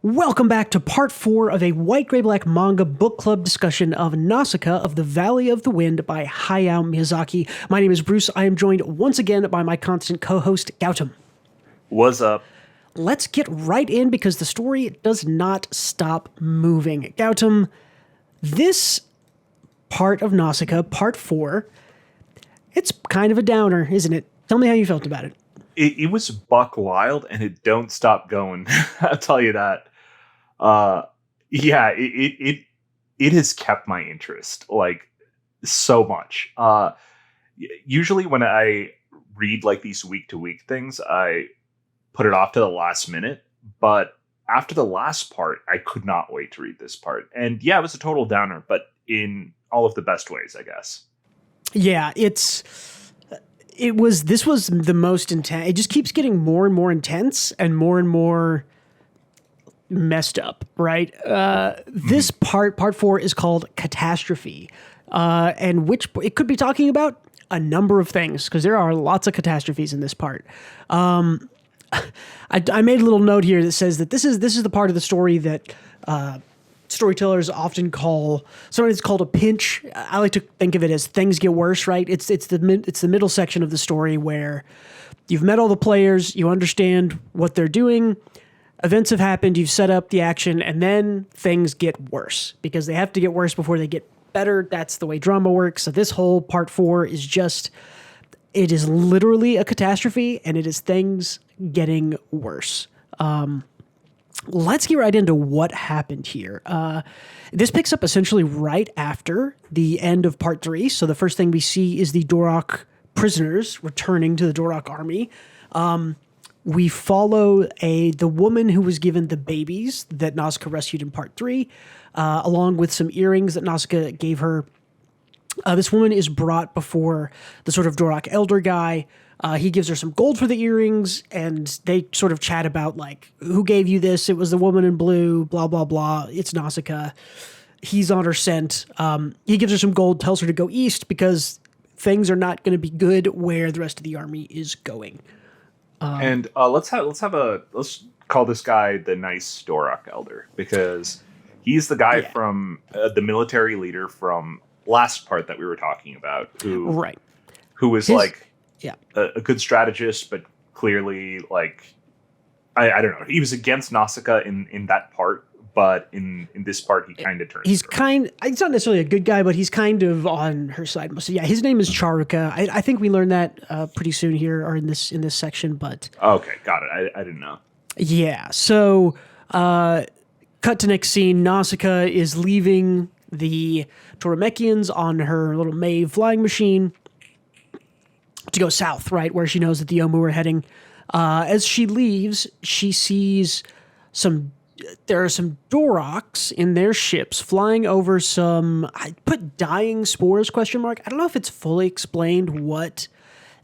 Welcome back to part 4 of a white, gray, black manga book club discussion of Nausicaä of the Valley of the Wind by Hayao Miyazaki. My name is Bruce. I am joined once again by my constant co-host, Gautam. What's up? Let's get right in because the story does not stop moving. Gautam, this part of Nausicaä, part 4, it's kind of a downer, isn't it? Tell me how you felt about it. It was buck wild, and it don't stop going. I'll tell you that. It has kept my interest like so much. Usually when I read like these week to week things, I put it off to the last minute. But after the last part, I could not wait to read this part. And yeah, it was a total downer, but in all of the best ways, I guess. Yeah, this was the most intense. It just keeps getting more and more intense and more messed up, right? This part 4 is called Catastrophe, and which it could be talking about a number of things because there are lots of catastrophes in this part. I made a little note here that says that this is the part of the story that storytellers often call, sometimes it's called a pinch. I like to think of it as things get worse, right? It's the middle section of the story where you've met all the players, you understand what they're doing, events have happened, you've set up the action, and then things get worse because they have to get worse before they get better. That's the way drama works. So this whole part 4 is it is literally a catastrophe, and it is things getting worse. Let's get right into what happened here. This picks up essentially right after the end of part 3. So the first thing we see is the Dorok prisoners returning to the Dorok army. We follow the woman who was given the babies that Nausicaä rescued in part 3, along with some earrings that Nausicaä gave her. This woman is brought before the sort of Dorok elder guy. He gives her some gold for the earrings, and they sort of chat about, like, who gave you this? It was the woman in blue, blah, blah, blah. It's Nausicaä. He's on her scent. He gives her some gold, tells her to go east because things are not going to be good where the rest of the army is going. And let's call this guy the nice Dorok elder because he's the guy from the military leader from last part that we were talking about, who was a good strategist, but clearly, like, I don't know. He was against Nausicaä in that part, but in this part, he kind of turns. He's not necessarily a good guy, but he's kind of on her side. So yeah, his name is Charuka. I think we learned that pretty soon here or in this section. But okay, got it. I didn't know. Yeah. So cut to next scene. Nausicaä is leaving the Toromechians on her little Maeve flying machine to go south, right, where she knows that the Omu are heading. As she leaves, she sees there are some Doroks in their ships flying over I put dying spores, ? I don't know if it's fully explained what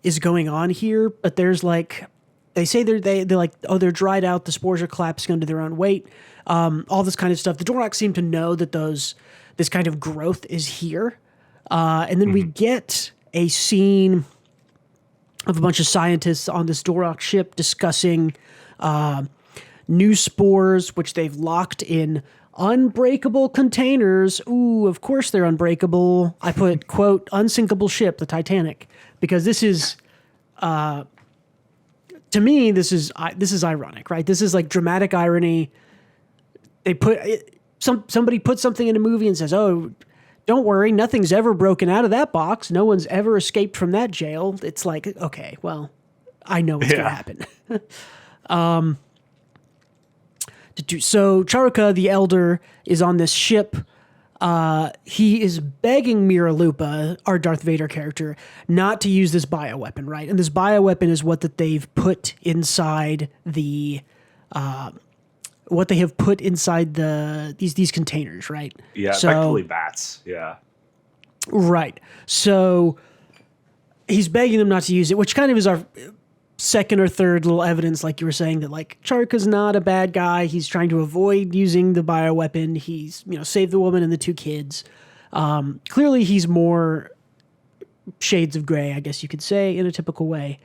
is going on here, but there's like, they say they're like, oh, they're dried out, the spores are collapsing under their own weight, all this kind of stuff. The Doroks seem to know that this kind of growth is here. And then we get a scene of a bunch of scientists on this Dorok ship discussing new spores, which they've locked in unbreakable containers. Ooh, of course they're unbreakable. I put, quote, unsinkable ship, the Titanic, because this is, to me, this is ironic, right? This is like dramatic irony. Somebody puts something in a movie and says, oh, don't worry, nothing's ever broken out of that box. No one's ever escaped from that jail. It's like, okay, well, I know what's going to happen. So Charuka, the elder, is on this ship. He is begging Miralupa, our Darth Vader character, not to use this bioweapon, right? And this bioweapon is what that they've put inside these containers, right? Yeah, so, effectively bats. Yeah. Right. So he's begging them not to use it, which kind of is our second or third little evidence, like you were saying, that like Charuka's not a bad guy. He's trying to avoid using the bioweapon. He's, saved the woman and the 2 kids. Clearly he's more shades of gray, I guess you could say, in a typical way.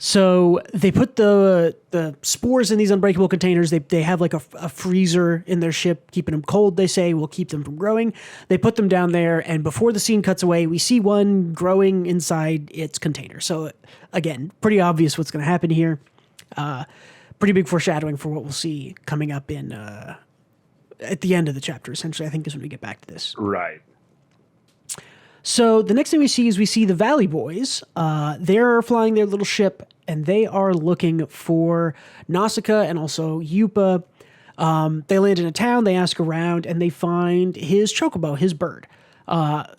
So they put the spores in these unbreakable containers. They have like a freezer in their ship, keeping them cold. They say will keep them from growing. They put them down there, and before the scene cuts away, we see one growing inside its container. So again, pretty obvious what's going to happen here. Pretty big foreshadowing for what we'll see coming up in at the end of the chapter. Essentially, I think is when we get back to this. Right. So the next thing we see the Valley Boys. They're flying their little ship, and they are looking for Nausicaä and also Yupa. They land in a town, they ask around, and they find his chocobo, his bird,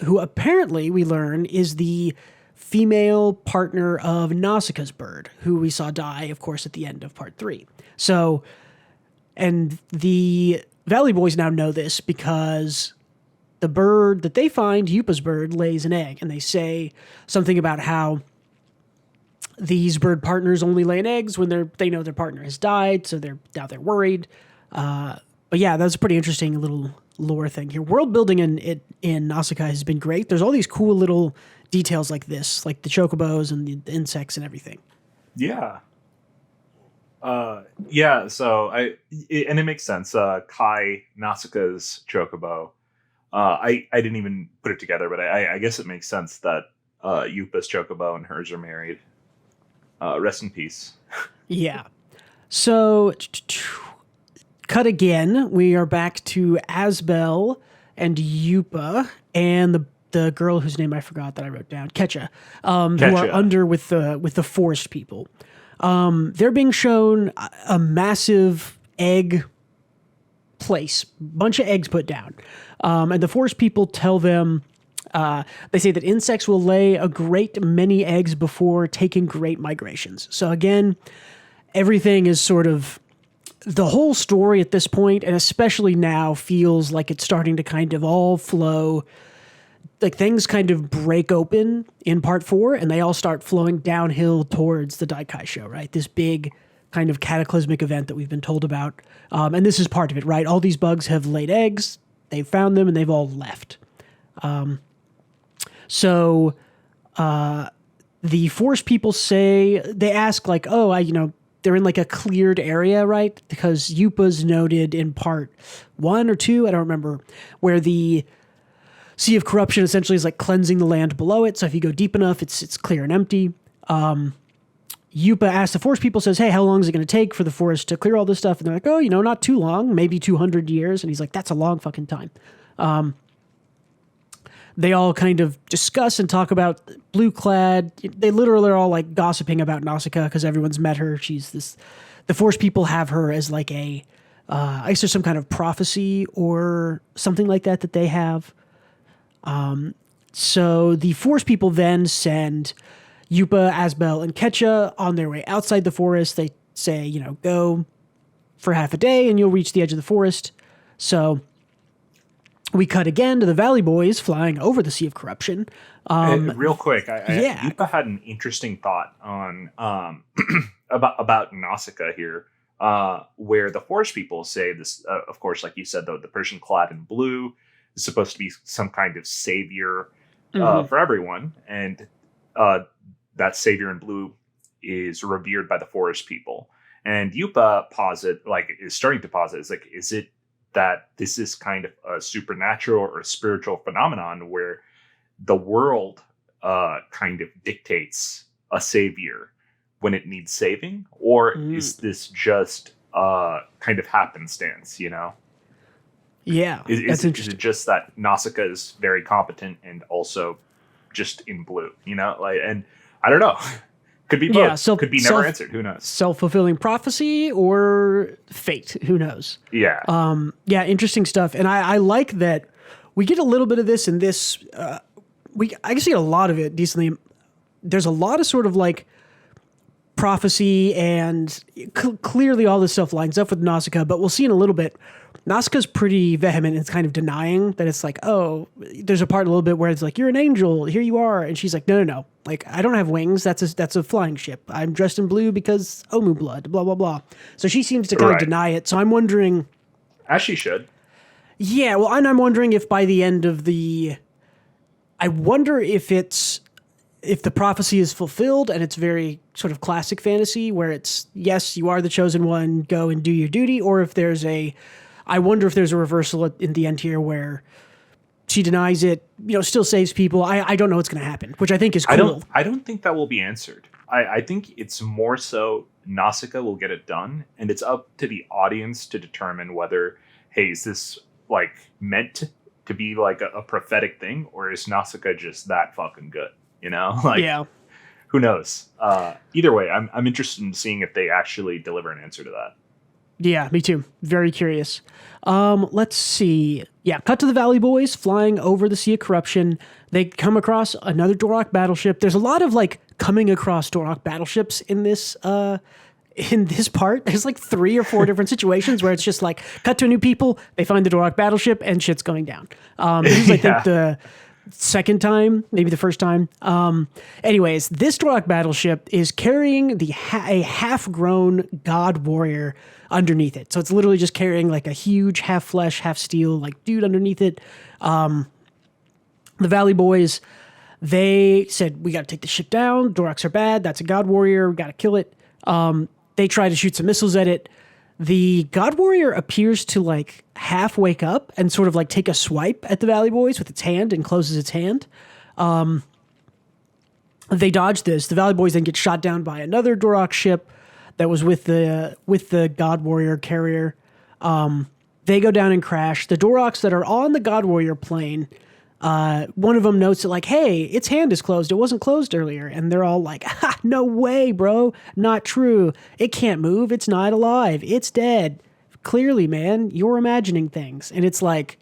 who apparently, we learn, is the female partner of Nausicaa's bird, who we saw die, of course, at the end of part 3. So, and the Valley Boys now know this because the bird that they find, Yupa's bird, lays an egg, and they say something about how these bird partners only lay eggs when they know their partner has died, so they're worried. But yeah, that's a pretty interesting little lore thing here. World building in Nausicaä has been great. There's all these cool little details like this, like the chocobos and the insects and everything. Yeah. So it makes sense. Kai, Nausicaa's chocobo. I didn't even put it together, but I guess it makes sense that Yupa's chocobo and hers are married. Rest in peace. Yeah. So, cut again. We are back to Asbel and Yupa and the girl whose name I forgot that I wrote down, Ketcha, who are under with the forest people. They're being shown a massive egg place, bunch of eggs put down. And the forest people tell them, they say that insects will lay a great many eggs before taking great migrations. So again, everything is sort of, the whole story at this point, and especially now, feels like it's starting to kind of all flow. Like things kind of break open in part 4 and they all start flowing downhill towards the Daikai show, right? This big kind of cataclysmic event that we've been told about. And this is part of it, right? All these bugs have laid eggs, they've found them, and they've all left. So the forest people say, they ask like, they're in like a cleared area, right? Because Yupa's noted in part 1 or 2, I don't remember, where the Sea of Corruption essentially is like cleansing the land below it. So if you go deep enough, it's clear and empty. Yupa asks the forest people, says, hey, how long is it going to take for the forest to clear all this stuff? And they're like, oh, not too long, maybe 200 years. And he's like, that's a long fucking time. They all kind of discuss and talk about Blue Clad. They literally are all like gossiping about Nausicaä because everyone's met her. She's this, the forest people have her as like I guess there's some kind of prophecy or something like that they have. So the forest people then send Yupa, Asbel, and Ketcha on their way outside the forest. They say, go for half a day and you'll reach the edge of the forest. So we cut again to the Valley Boys flying over the Sea of Corruption. Real quick, Yupa had an interesting thought on about Nausicaä here, where the forest people say this, of course, like you said, the person clad in blue is supposed to be some kind of savior for everyone, and that savior in blue is revered by the forest people. And Yupa is starting to posit, is it that this is kind of a supernatural or spiritual phenomenon where the world kind of dictates a savior when it needs saving? Or is this just kind of happenstance, Yeah, is it just that Nausicaä is very competent and also just in blue, and I don't know. Could be both. Yeah, could be never answered. Who knows? Self-fulfilling prophecy or fate. Who knows? Yeah. Interesting stuff. And I like that we get a little bit of this in this. I can see a lot of it decently. There's a lot of sort of like prophecy and clearly all this stuff lines up with Nausicaä, but we'll see in a little bit. Nausicaa's pretty vehement and kind of denying that it's like, oh, there's a part a little bit where it's like, you're an angel, here you are. And she's like, no. Like, I don't have wings. That's a flying ship. I'm dressed in blue because Omu blood, blah, blah, blah. So she seems to kind of deny it. So I'm wondering. As she should. Yeah, well, and I'm wondering if by the end of I wonder if if the prophecy is fulfilled, and it's very sort of classic fantasy where it's, yes, you are the chosen one, go and do your duty, or if there's I wonder if there's a reversal in the end here where she denies it, still saves people. I don't know what's going to happen, which I think is cool. I don't think that will be answered. I think it's more so Nausicaä will get it done, and it's up to the audience to determine whether, hey, is this like meant to be like a prophetic thing, or is Nausicaä just that fucking good? Yeah. Who knows? Either way, I'm interested in seeing if they actually deliver an answer to that. Yeah, me too. Very curious. Let's see. Yeah, cut to the Valley Boys flying over the Sea of Corruption. They come across another Dorok battleship. There's a lot of like coming across Dorok battleships in this part. There's like 3 or 4 different situations where it's just like cut to new people, they find the Dorok battleship, and shit's going down. This is, I think, the second time, maybe the first time. Anyways, this Dorok battleship is carrying a half-grown god warrior underneath it. So it's literally just carrying like a huge half flesh, half steel like dude underneath it. The Valley Boys, they said, we got to take the ship down. Doroks are bad. That's a god warrior. We got to kill it. They try to shoot some missiles at it. The god warrior appears to like half wake up and sort of like take a swipe at the Valley Boys with its hand and closes its hand. They dodge this. The Valley Boys then get shot down by another Dorok ship that was with the god warrior carrier. They go down and crash. The Doroks that are on the god warrior plane, one of them notes that like, hey, its hand is closed. It wasn't closed earlier. And they're all like, ha, no way, bro. Not true. It can't move. It's not alive. It's dead. Clearly, man, you're imagining things. And it's like,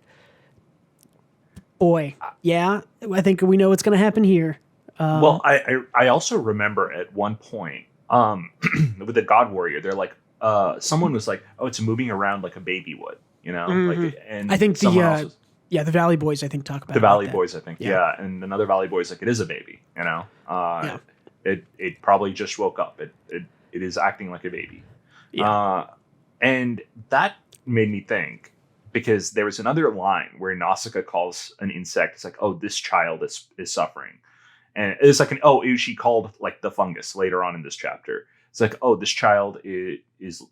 boy, yeah, I think we know what's going to happen here. Well, I also remember at one point with the God Warrior, they're like, someone was like, oh, it's moving around like a baby would, like, and I think the Valley Boys, I think, talk about the Valley Boys, I think. Yeah. And another Valley Boys, like, it is a baby, it probably just woke up. It is acting like a baby. Yeah. And that made me think, because there was another line where Nausicaä calls an insect, it's like, oh, this child is suffering. And it's like she called like the fungus later on in this chapter. It's like, oh, this child is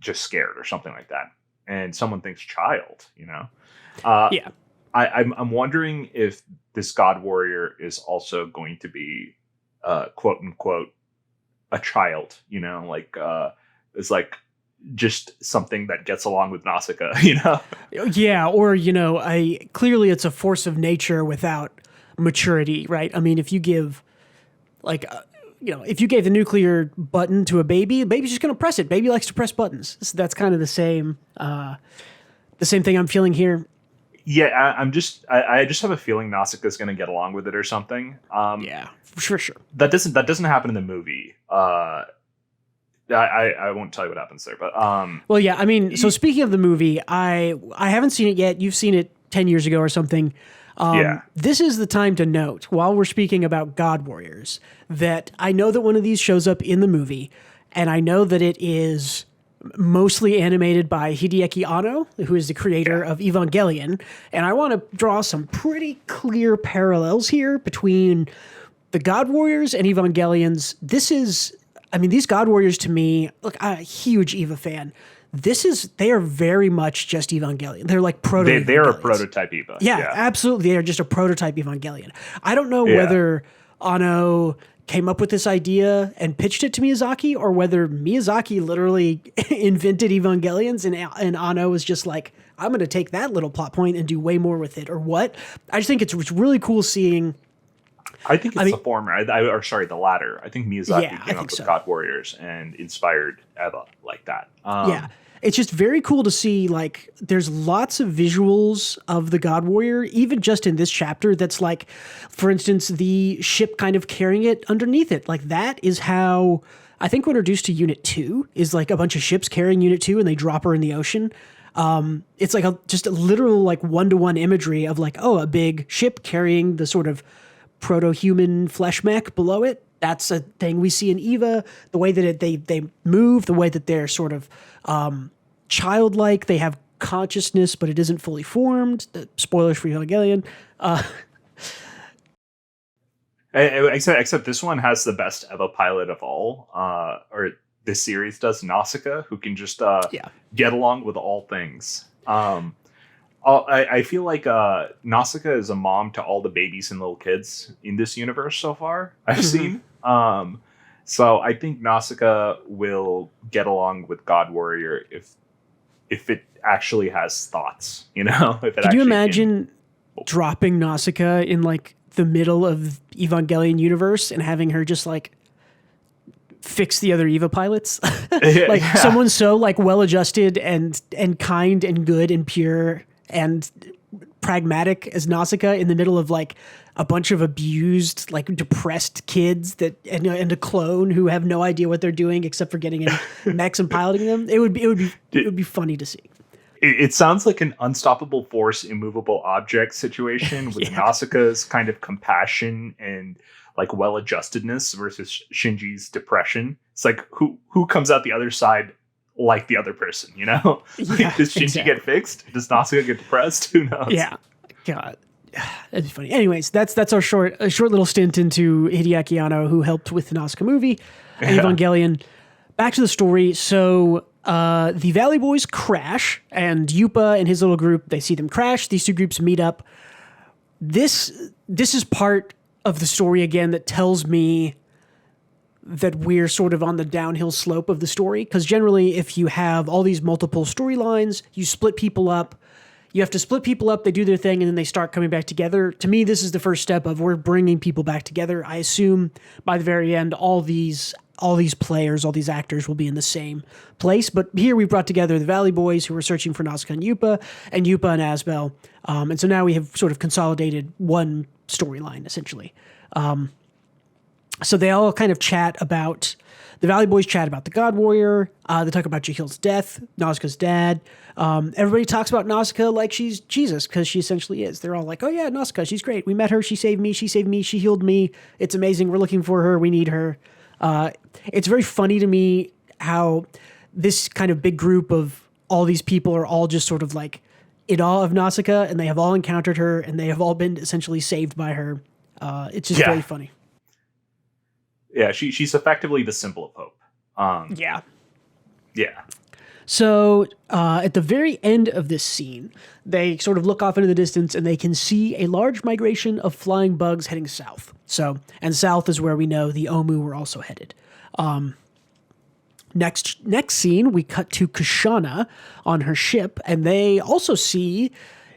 just scared or something like that. And someone thinks child, Yeah. I'm wondering if this God Warrior is also going to be quote unquote a child, it's like just something that gets along with Nausicaä, Yeah, or clearly it's a force of nature without maturity, right? I mean, if you give if you gave the nuclear button to a baby, the baby's just going to press it. Baby likes to press buttons. So that's kind of the same thing I'm feeling here. Yeah, I just have a feeling Nausicaä is going to get along with it or something. Yeah, for sure. That doesn't happen in the movie. I won't tell you what happens there, but well, yeah. I mean, so speaking of the movie, I haven't seen it yet. You've seen it 10 years ago or something. This is the time to note, while we're speaking about God Warriors, that I know that one of these shows up in the movie, and I know that it is mostly animated by Hideaki Anno, who is the creator of Evangelion, and I want to draw some pretty clear parallels here between the God Warriors and Evangelions. These God Warriors to me, look, I'm a huge Eva fan. They are very much just Evangelion. They're like they're a prototype Eva. Yeah, absolutely. They are just a prototype Evangelion. I don't know whether Anno came up with this idea and pitched it to Miyazaki, or whether Miyazaki literally invented Evangelions and Anno was just like, I'm going to take that little plot point and do way more with it, or what. I just think it's really cool seeing. I think it's the former, the latter. I think Miyazaki came up with God Warriors and inspired Eva like that. It's just very cool to see, like, there's lots of visuals of the God Warrior, even just in this chapter, that's like, for instance, the ship kind of carrying it underneath it. Like, that is how, I think we're introduced to Unit 2, is like a bunch of ships carrying Unit 2 and they drop her in the ocean. It's like just a literal, like, one-to-one imagery of like, oh, a big ship carrying the sort of proto-human flesh mech below it. That's a thing we see in Eva. The way that they move, the way that they're sort of childlike. They have consciousness, but it isn't fully formed. Spoilers for Evangelion. Except this one has the best Eva pilot of all, or this series does, Nausicaä, who can just get along with all things. I feel like Nausicaä is a mom to all the babies and little kids in this universe so far I've seen. So I think Nausicaä will get along with God Warrior if it actually has thoughts, you know? If it Could you imagine dropping Nausicaä in like the middle of Evangelion universe and having her just like fix the other Eva pilots? Someone so like well-adjusted and kind and good and pure and pragmatic as Nausicaä in the middle of like a bunch of abused, like depressed kids and a clone who have no idea what they're doing except for getting in mechs and piloting them. It would be funny to see. It sounds like an unstoppable force, immovable object situation with Nausicaa's kind of compassion and like well-adjustedness versus Shinji's depression. It's like who comes out the other side like the other person, you know? Does Shinji get fixed? Does Nausicaa get depressed? Who knows? Yeah. God. That'd be funny. Anyways, that's our short little stint into Hideaki Anno, who helped with the Nausicaa movie, Evangelion. Back to the story. So the Valley Boys crash, and Yupa and his little group, they see them crash. These two groups meet up. This is part of the story again that tells me that we're sort of on the downhill slope of the story. Because generally, if you have all these multiple storylines, you split people up. You have to split people up, they do their thing, and then they start coming back together. To me, this is the first step of we're bringing people back together. I assume by the very end, all these players, all these actors will be in the same place. But here we brought together the Valley Boys who were searching for Nausicaa and Yupa and Asbel. And so now we have sort of consolidated one storyline, essentially. So they all kind of chat about... The Valley Boys chat about the God Warrior. They talk about Jahil's death, Nausicaa's dad. Everybody talks about Nausicaa like she's Jesus, because she essentially is. They're all like, oh yeah, Nausicaa, she's great. We met her, she saved me, she healed me. It's amazing, we're looking for her, we need her. It's very funny to me how this kind of big group of all these people are all just sort of like in awe of Nausicaa, and they have all encountered her, and they have all been essentially saved by her. It's just very funny. Yeah, she's effectively the symbol of hope. Yeah. So at the very end of this scene, they sort of look off into the distance and they can see a large migration of flying bugs heading south. And south is where we know the Omu were also headed. Next scene, we cut to Kushana on her ship, and they also see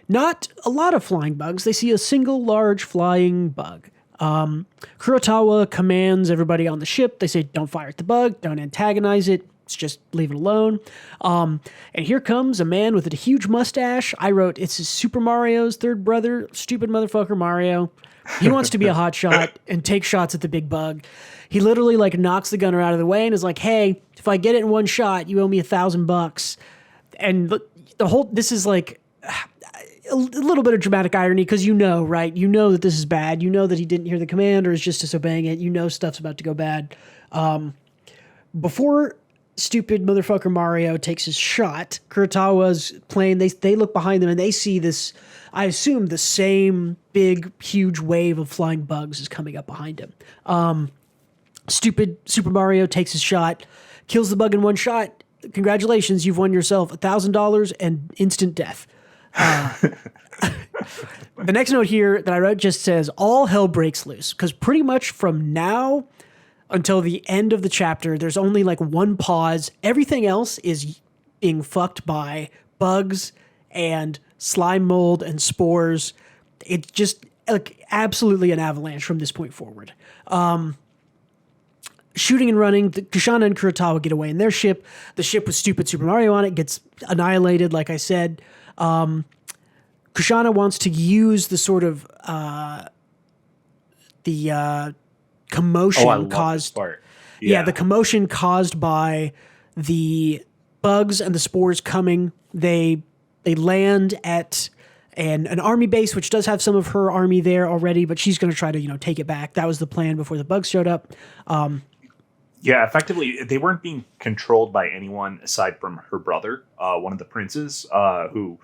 not a lot of flying bugs. They see a single large flying bug. Kurotawa commands everybody on the ship. They say, don't fire at the bug, don't antagonize it, just leave it alone. And here comes a man with a huge mustache. I wrote, it's Super Mario's third brother, stupid motherfucker Mario. He wants to be a hotshot and take shots at the big bug. He literally like knocks the gunner out of the way and is like, hey, if I get it in one shot, you owe me $1,000. And this is like a little bit of dramatic irony, because right? You know that this is bad. You know that he didn't hear the command or is just disobeying it. You know stuff's about to go bad. Before stupid motherfucker Mario takes his shot, Kurotawa's plane, they look behind them and they see this, I assume the same big, huge wave of flying bugs is coming up behind him. Stupid Super Mario takes his shot, kills the bug in one shot. Congratulations, you've won yourself $1,000 and instant death. The next note here that I wrote just says, all hell breaks loose, because pretty much from now until the end of the chapter, there's only like one pause. Everything else is being fucked by bugs and slime mold and spores. It's just like absolutely an avalanche from this point forward. Shooting and running, Kushana and Kurotawa get away in their ship. The ship with stupid Super Mario on it gets annihilated, like I said. Kushana wants to use the sort of commotion caused. The commotion caused by the bugs and the spores coming. They land at an army base, which does have some of her army there already, but she's going to try to take it back. That was the plan before the bugs showed up. Effectively, they weren't being controlled by anyone aside from her brother, one of the princes, who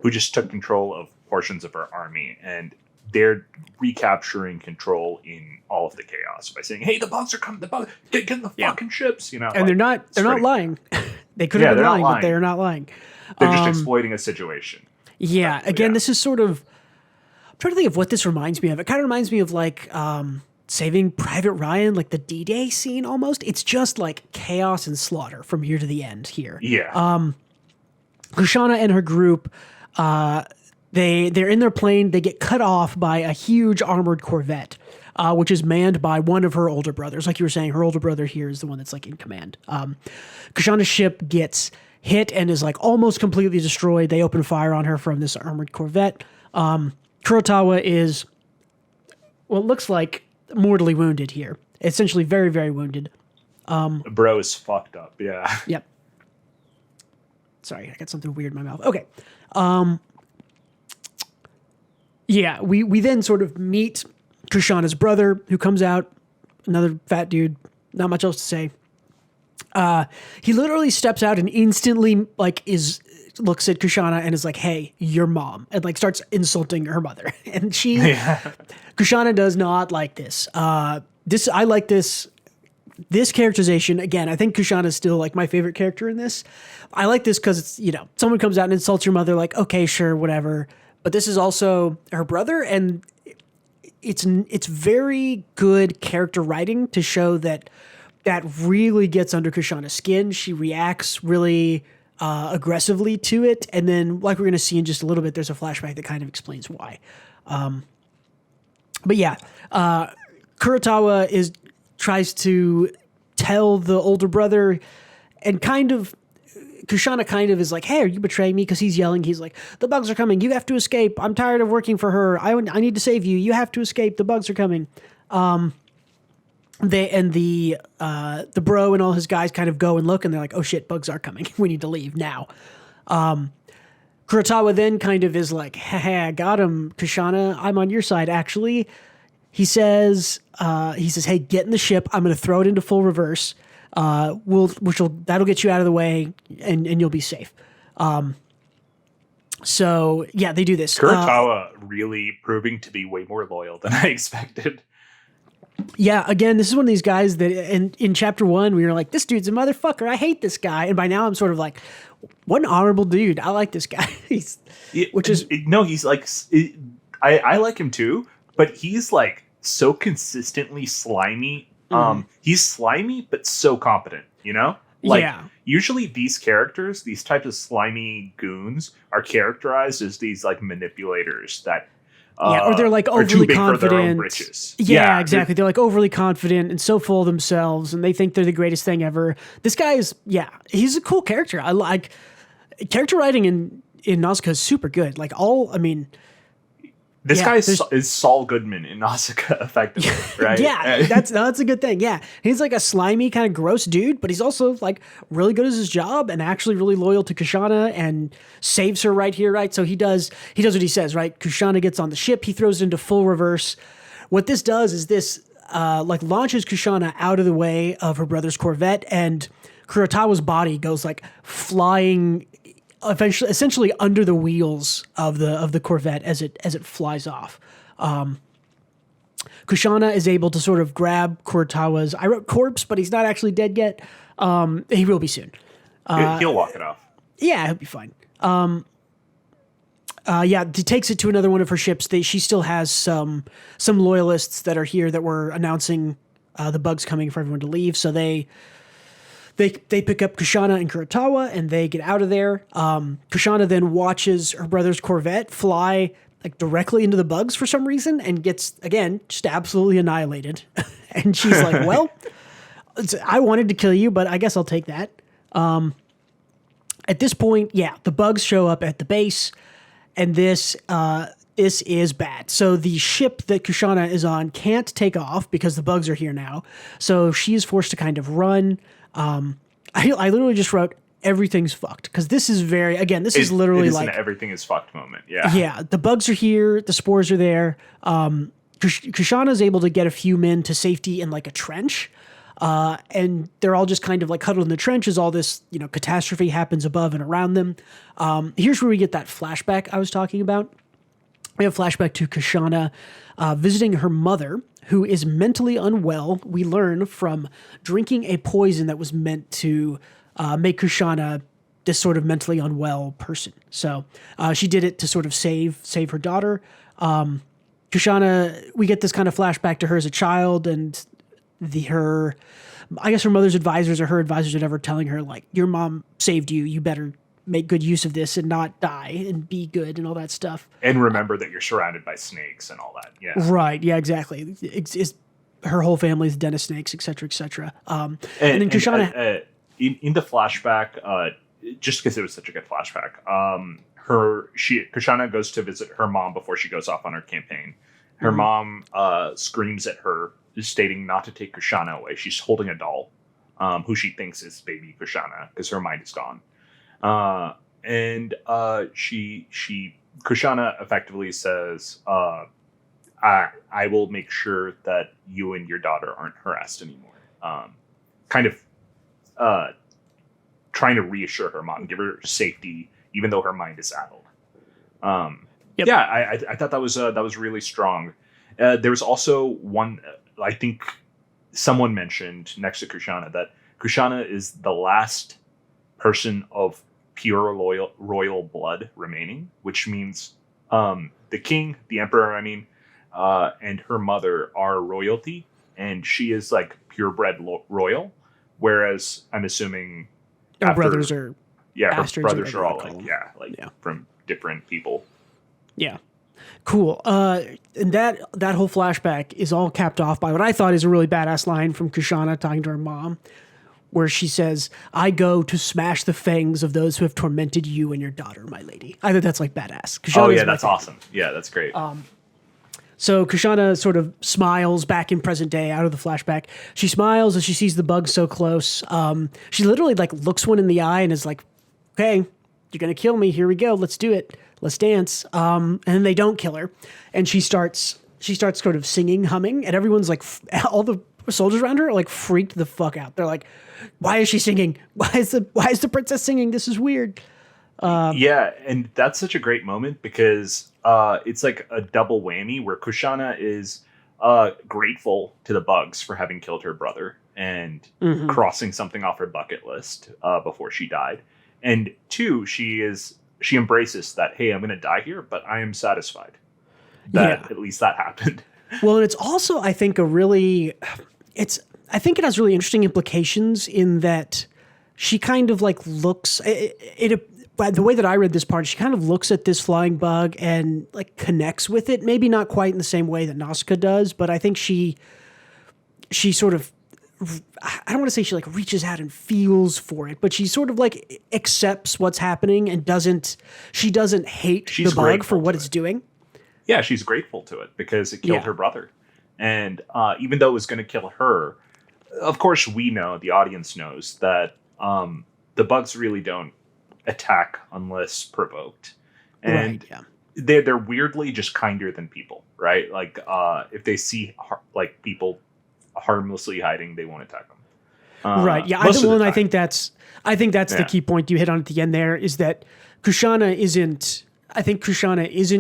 just took control of portions of her army. And they're recapturing control in all of the chaos by saying, "Hey, the bugs are coming! The bugs, get in the fucking ships!" You know, and like, they're not lying. They could have been lying, but they're not lying. They're just exploiting a situation. Yeah. Again, this is sort of. I'm trying to think of what this reminds me of. It kind of reminds me of like Saving Private Ryan, like the D-Day scene almost. It's just like chaos and slaughter from here to the end here. Yeah. Kushana and her group, they're in their plane. They get cut off by a huge armored corvette, which is manned by one of her older brothers. Like you were saying, her older brother here is the one that's like in command. Kushana's ship gets hit and is like almost completely destroyed. They open fire on her from this armored corvette. Kurotawa is what looks like mortally wounded here. Essentially very, very wounded. Bro is fucked up. Yeah. Yep. Sorry, I got something weird in my mouth. Okay. Yeah, we then sort of meet Kushana's brother, who comes out, another fat dude, not much else to say. He literally steps out and instantly like looks at Kushana and is like, "Hey, your mom," and like starts insulting her mother. And Kushana does not like this. I like this characterization. Again, I think Kushana is still like my favorite character in this. I like this because it's, you know, someone comes out and insults your mother, like, okay, sure, whatever. But this is also her brother, and it's very good character writing to show that really gets under Kushana's skin. She reacts really aggressively to it, and then, like we're going to see in just a little bit, there's a flashback that kind of explains why. But yeah, Kurotawa tries to tell the older brother, and Kushana kind of is like, "Hey, are you betraying me?" Because he's yelling. He's like, "The bugs are coming. You have to escape. I'm tired of working for her. I need to save you. You have to escape. The bugs are coming." The bro and all his guys kind of go and look, and they're like, "Oh shit, bugs are coming. We need to leave now." Kurotawa then kind of is like, "Hey, I got him, Kushana. I'm on your side, actually." He says, "Hey, get in the ship. I'm going to throw it into full reverse. That'll get you out of the way, and you'll be safe." So yeah, they do this. Kurotawa really proving to be way more loyal than I expected. Yeah, again, this is one of these guys that in chapter 1 we were like, "This dude's a motherfucker. I hate this guy," and by now I'm sort of like, "What an honorable dude. I like this guy." I like him too, but he's like so consistently slimy. He's slimy but so competent, you know? Like, usually these characters, these types of slimy goons, are characterized as these like manipulators that or they're like overly confident. Yeah, exactly. They're like overly confident and so full of themselves, and they think they're the greatest thing ever. This guy is, he's a cool character. I like character writing in Nausicaä is super good. Like this guy is Saul Goodman in Nausicaä, effectively, right? Yeah, that's a good thing. Yeah, he's like a slimy kind of gross dude, but he's also like really good at his job and actually really loyal to Kushana and saves her right here, right? So he does what he says, right? Kushana gets on the ship, he throws it into full reverse. What this does is this like launches Kushana out of the way of her brother's corvette, and Kurotawa's body goes like flying essentially under the wheels of the corvette as it flies off. Kushana is able to sort of grab Kurotawa's, I wrote corpse, but he's not actually dead yet. He will be soon. He'll walk it off. Yeah, he'll be fine. He takes it to another one of her ships. She still has some loyalists that are here that were announcing the bugs coming for everyone to leave. So they pick up Kushana and Kurotawa, and they get out of there. Kushana then watches her brother's corvette fly like directly into the bugs for some reason, and gets, again, just absolutely annihilated. And she's like, "Well, I wanted to kill you, but I guess I'll take that." At this point, the bugs show up at the base, and this is bad. So the ship that Kushana is on can't take off because the bugs are here now. So she is forced to kind of run. I literally just wrote, "Everything's fucked," because this is is literally it is like an everything is fucked moment. Yeah. Yeah. The bugs are here. The spores are there. Kushana is able to get a few men to safety in like a trench. And they're all just kind of like huddled in the trench as all this, catastrophe happens above and around them. Here's where we get that flashback I was talking about. We have flashback to Kushana visiting her mother, who is mentally unwell. We learn from drinking a poison that was meant to make Kushana this sort of mentally unwell person. So she did it to sort of save her daughter. Kushana, we get this kind of flashback to her as a child, and her mother's advisors or her advisors are ever telling her, like, your mom saved you. You better make good use of this and not die and be good and all that stuff. And remember that you're surrounded by snakes and all that. Yeah. Right. Yeah, exactly. Her whole family's den of snakes, et cetera, et cetera. And then Kushana... in the flashback, just because it was such a good flashback, Kushana goes to visit her mom before she goes off on her campaign. Her mom screams at her, stating not to take Kushana away. She's holding a doll, who she thinks is baby Kushana because her mind is gone. Kushana effectively says, I will make sure that you and your daughter aren't harassed anymore. Trying to reassure her mom, give her safety, even though her mind is addled. Yep. Yeah, I thought that was really strong. There was also one, I think someone mentioned next to Kushana that Kushana is the last person of pure royal blood remaining, which means the king, the emperor, and her mother are royalty, and she is like purebred royal, whereas I'm assuming her brothers are her brothers are all from different people. Yeah. Cool. And that whole flashback is all capped off by what I thought is a really badass line from Kushana talking to her mom, where she says, I go to smash the fangs of those who have tormented you and your daughter, my lady. I think that's like badass. That's awesome. Yeah, that's great. So Kushana sort of smiles back in present day out of the flashback. She smiles as she sees the bugs so close. She literally like looks one in the eye and is like, okay, you're going to kill me. Here we go. Let's do it. Let's dance. And then they don't kill her. And she starts sort of singing, humming, and everyone's like, all the soldiers around her are like freaked the fuck out. They're like, why is she singing? Why is the princess singing? This is weird. Yeah, and that's such a great moment because it's like a double whammy where Kushana is grateful to the bugs for having killed her brother and crossing something off her bucket list before she died. And two, she embraces that, hey, I'm going to die here, but I am satisfied that at least that happened. Well, and it's also, I think, I think it has really interesting implications in that she kind of like looks, by the way that I read this part, she kind of looks at this flying bug and like connects with it. Maybe not quite in the same way that Nausicaä does, but I think she sort of, I don't want to say she like reaches out and feels for it, but she sort of like accepts what's happening and she doesn't hate the bug for what it's doing. Yeah, she's grateful to it because it killed her brother. And even though it was going to kill her, of course we know, the audience knows, that the bugs really don't attack unless provoked. And they're weirdly just kinder than people, right? Like if they see like people harmlessly hiding, they won't attack them. Right. Yeah. I think that's the key point you hit on at the end there, is that Kushana isn't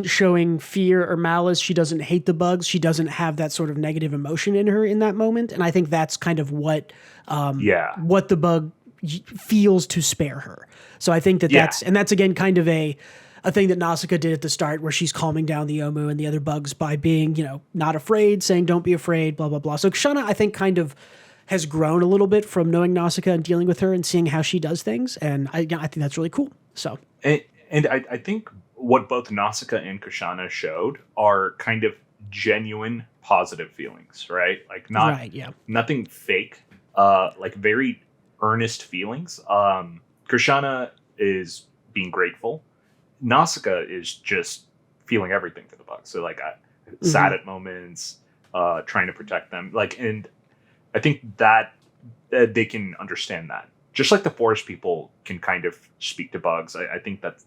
showing fear or malice. She doesn't hate the bugs. She doesn't have that sort of negative emotion in her in that moment. And I think that's kind of what the bug feels to spare her. So I think that's again kind of a thing that Nausicaä did at the start, where she's calming down the Omu and the other bugs by being, not afraid, saying don't be afraid, blah, blah, blah. So Kushana, I think, kind of has grown a little bit from knowing Nausicaä and dealing with her and seeing how she does things. And I think that's really cool. So and I think what both Nausicaä and Kushana showed are kind of genuine positive feelings, right? Like nothing fake, like very earnest feelings. Kushana is being grateful. Nausicaä is just feeling everything for the bugs. So like sad at moments, trying to protect them. Like, and I think that they can understand that. Just like the forest people can kind of speak to bugs. I think that's,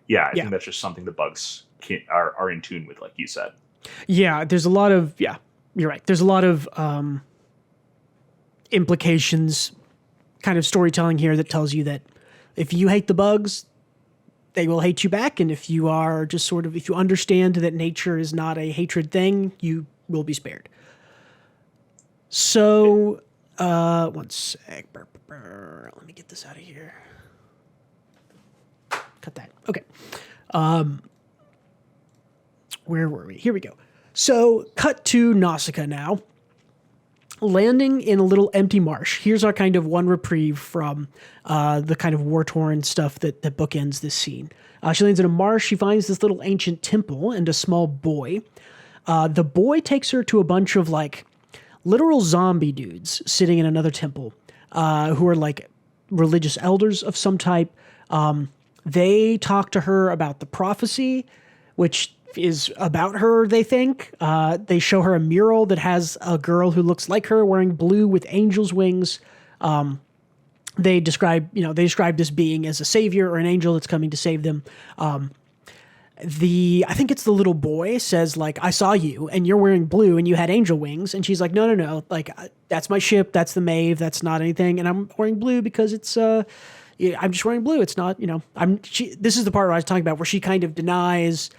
I think that's just something the bugs are in tune with, like you said. Yeah, there's a lot of, you're right. There's a lot of implications, kind of storytelling here that tells you that if you hate the bugs, they will hate you back. And if you are just sort of, if you understand that nature is not a hatred thing, you will be spared. So, one sec. Let me get this out of here. Cut that. Okay. Where were we? Here we go. So, cut to Nausicaä now. Landing in a little empty marsh. Here's our kind of one reprieve from the kind of war-torn stuff that bookends this scene. She lands in a marsh. She finds this little ancient temple and a small boy. The boy takes her to a bunch of like literal zombie dudes sitting in another temple who are like religious elders of some type. They talk to her about the prophecy, which is about her, they think. They show her a mural that has a girl who looks like her wearing blue with angel's wings. They describe this being as a savior or an angel that's coming to save them. I think it's the little boy says like, I saw you and you're wearing blue and you had angel wings. And she's like, no. Like, that's my ship. That's the Maeve. That's not anything. And I'm wearing blue because it's, I'm just wearing blue. It's not, this is the part where I was talking about where she kind of denies.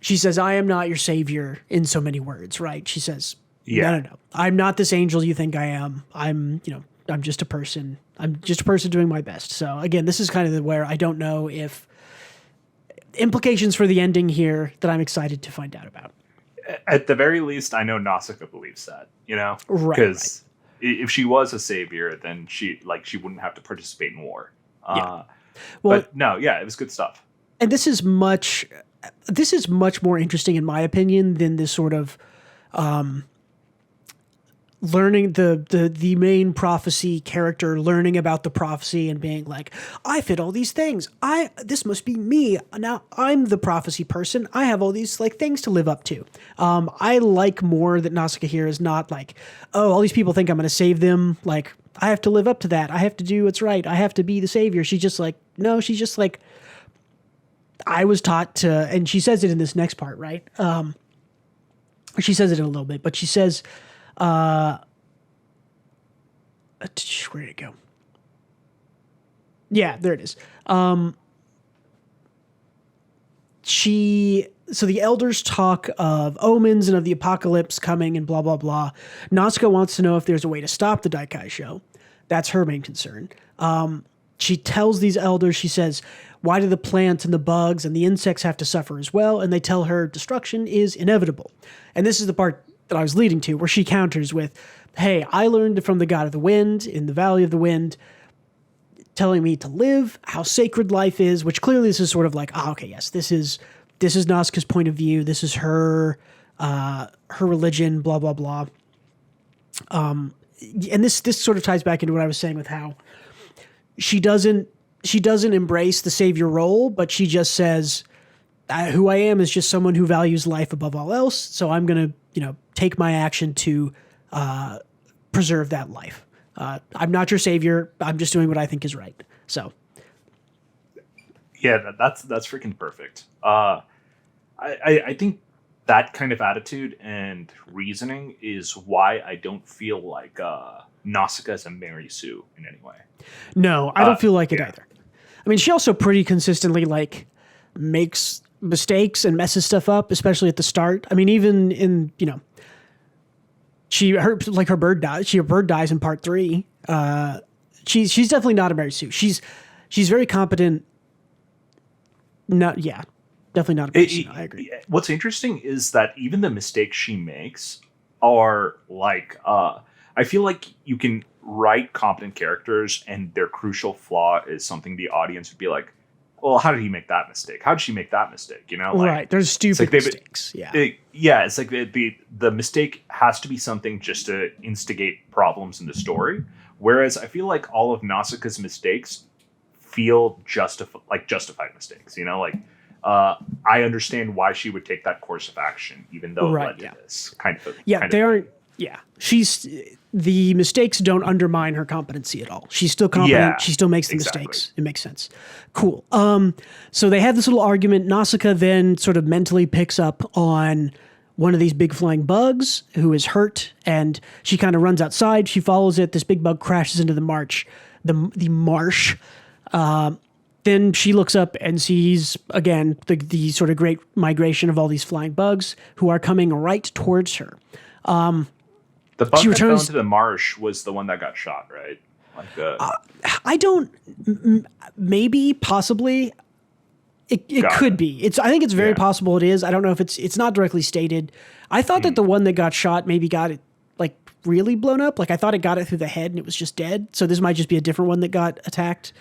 She says, I am not your savior in so many words, right? She says, no. I'm not this angel you think I am. I'm just a person. I'm just a person doing my best. So again, this is kind of where I don't know if implications for the ending here that I'm excited to find out about. At the very least, I know Nausicaä believes that, Right. Because if she was a savior, then she wouldn't have to participate in war. But no, yeah, it was good stuff. And this is much more interesting, in my opinion, than this sort of learning the main prophecy character learning about the prophecy and being like, I fit all these things. This must be me. Now I'm the prophecy person. I have all these like things to live up to. I like more that Nausicaä here is not like, oh, all these people think I'm going to save them. Like, I have to live up to that. I have to do what's right. I have to be the savior. She's just like, no, she's just like, I was taught to, and she says it in this next part, right? She says it in a little bit, but she says, where did it go? Yeah, there it is. So the elders talk of omens and of the apocalypse coming and blah, blah, blah. Nausicaä wants to know if there's a way to stop the Daikai show. That's her main concern. She tells these elders, she says, why do the plants and the bugs and the insects have to suffer as well? And they tell her destruction is inevitable. And this is the part that I was leading to, where she counters with, hey, I learned from the god of the wind in the Valley of the Wind, telling me to live, how sacred life is, which clearly this is sort of like, okay, yes, this is Nausicaä's point of view. This is her religion, blah, blah, blah. And this sort of ties back into what I was saying with how she doesn't embrace the savior role, but she just says, who I am is just someone who values life above all else. So I'm going to, take my action to preserve that life. I'm not your savior. I'm just doing what I think is right. So. Yeah, that's freaking perfect. I think that kind of attitude and reasoning is why I don't feel like Nausicaä is a Mary Sue in any way. No, I don't feel like it either. I mean, she also pretty consistently like makes mistakes and messes stuff up, especially at the start. I mean, even in, her bird dies. Her bird dies in part 3. She's definitely not a Mary Sue. She's very competent. Definitely not a Mary Sue. I agree. What's interesting is that even the mistakes she makes are like, I feel like you can write competent characters and their crucial flaw is something the audience would be like, well, how did he make that mistake? How did she make that mistake? Right. There's stupid mistakes. Yeah. It's like the mistake has to be something just to instigate problems in the story. Whereas I feel like all of Nausicaä's mistakes feel justified mistakes. I understand why she would take that course of action, even though it led to this kind of. They aren't. Yeah, the mistakes don't undermine her competency at all. She's still competent. Yeah, she still makes the mistakes. It makes sense. Cool. So they have this little argument. Nausicaä then sort of mentally picks up on one of these big flying bugs who is hurt, and she kind of runs outside. She follows it. This big bug crashes into the marsh. then she looks up and sees again the sort of great migration of all these flying bugs who are coming right towards her. The bug that fell into the marsh was the one that got shot, right? I don't. Maybe, possibly. It could be. I think it's very possible it is. I don't know if it's not directly stated. I thought that the one that got shot maybe got it like really blown up. Like I thought it got it through the head and it was just dead. So this might just be a different one that got attacked.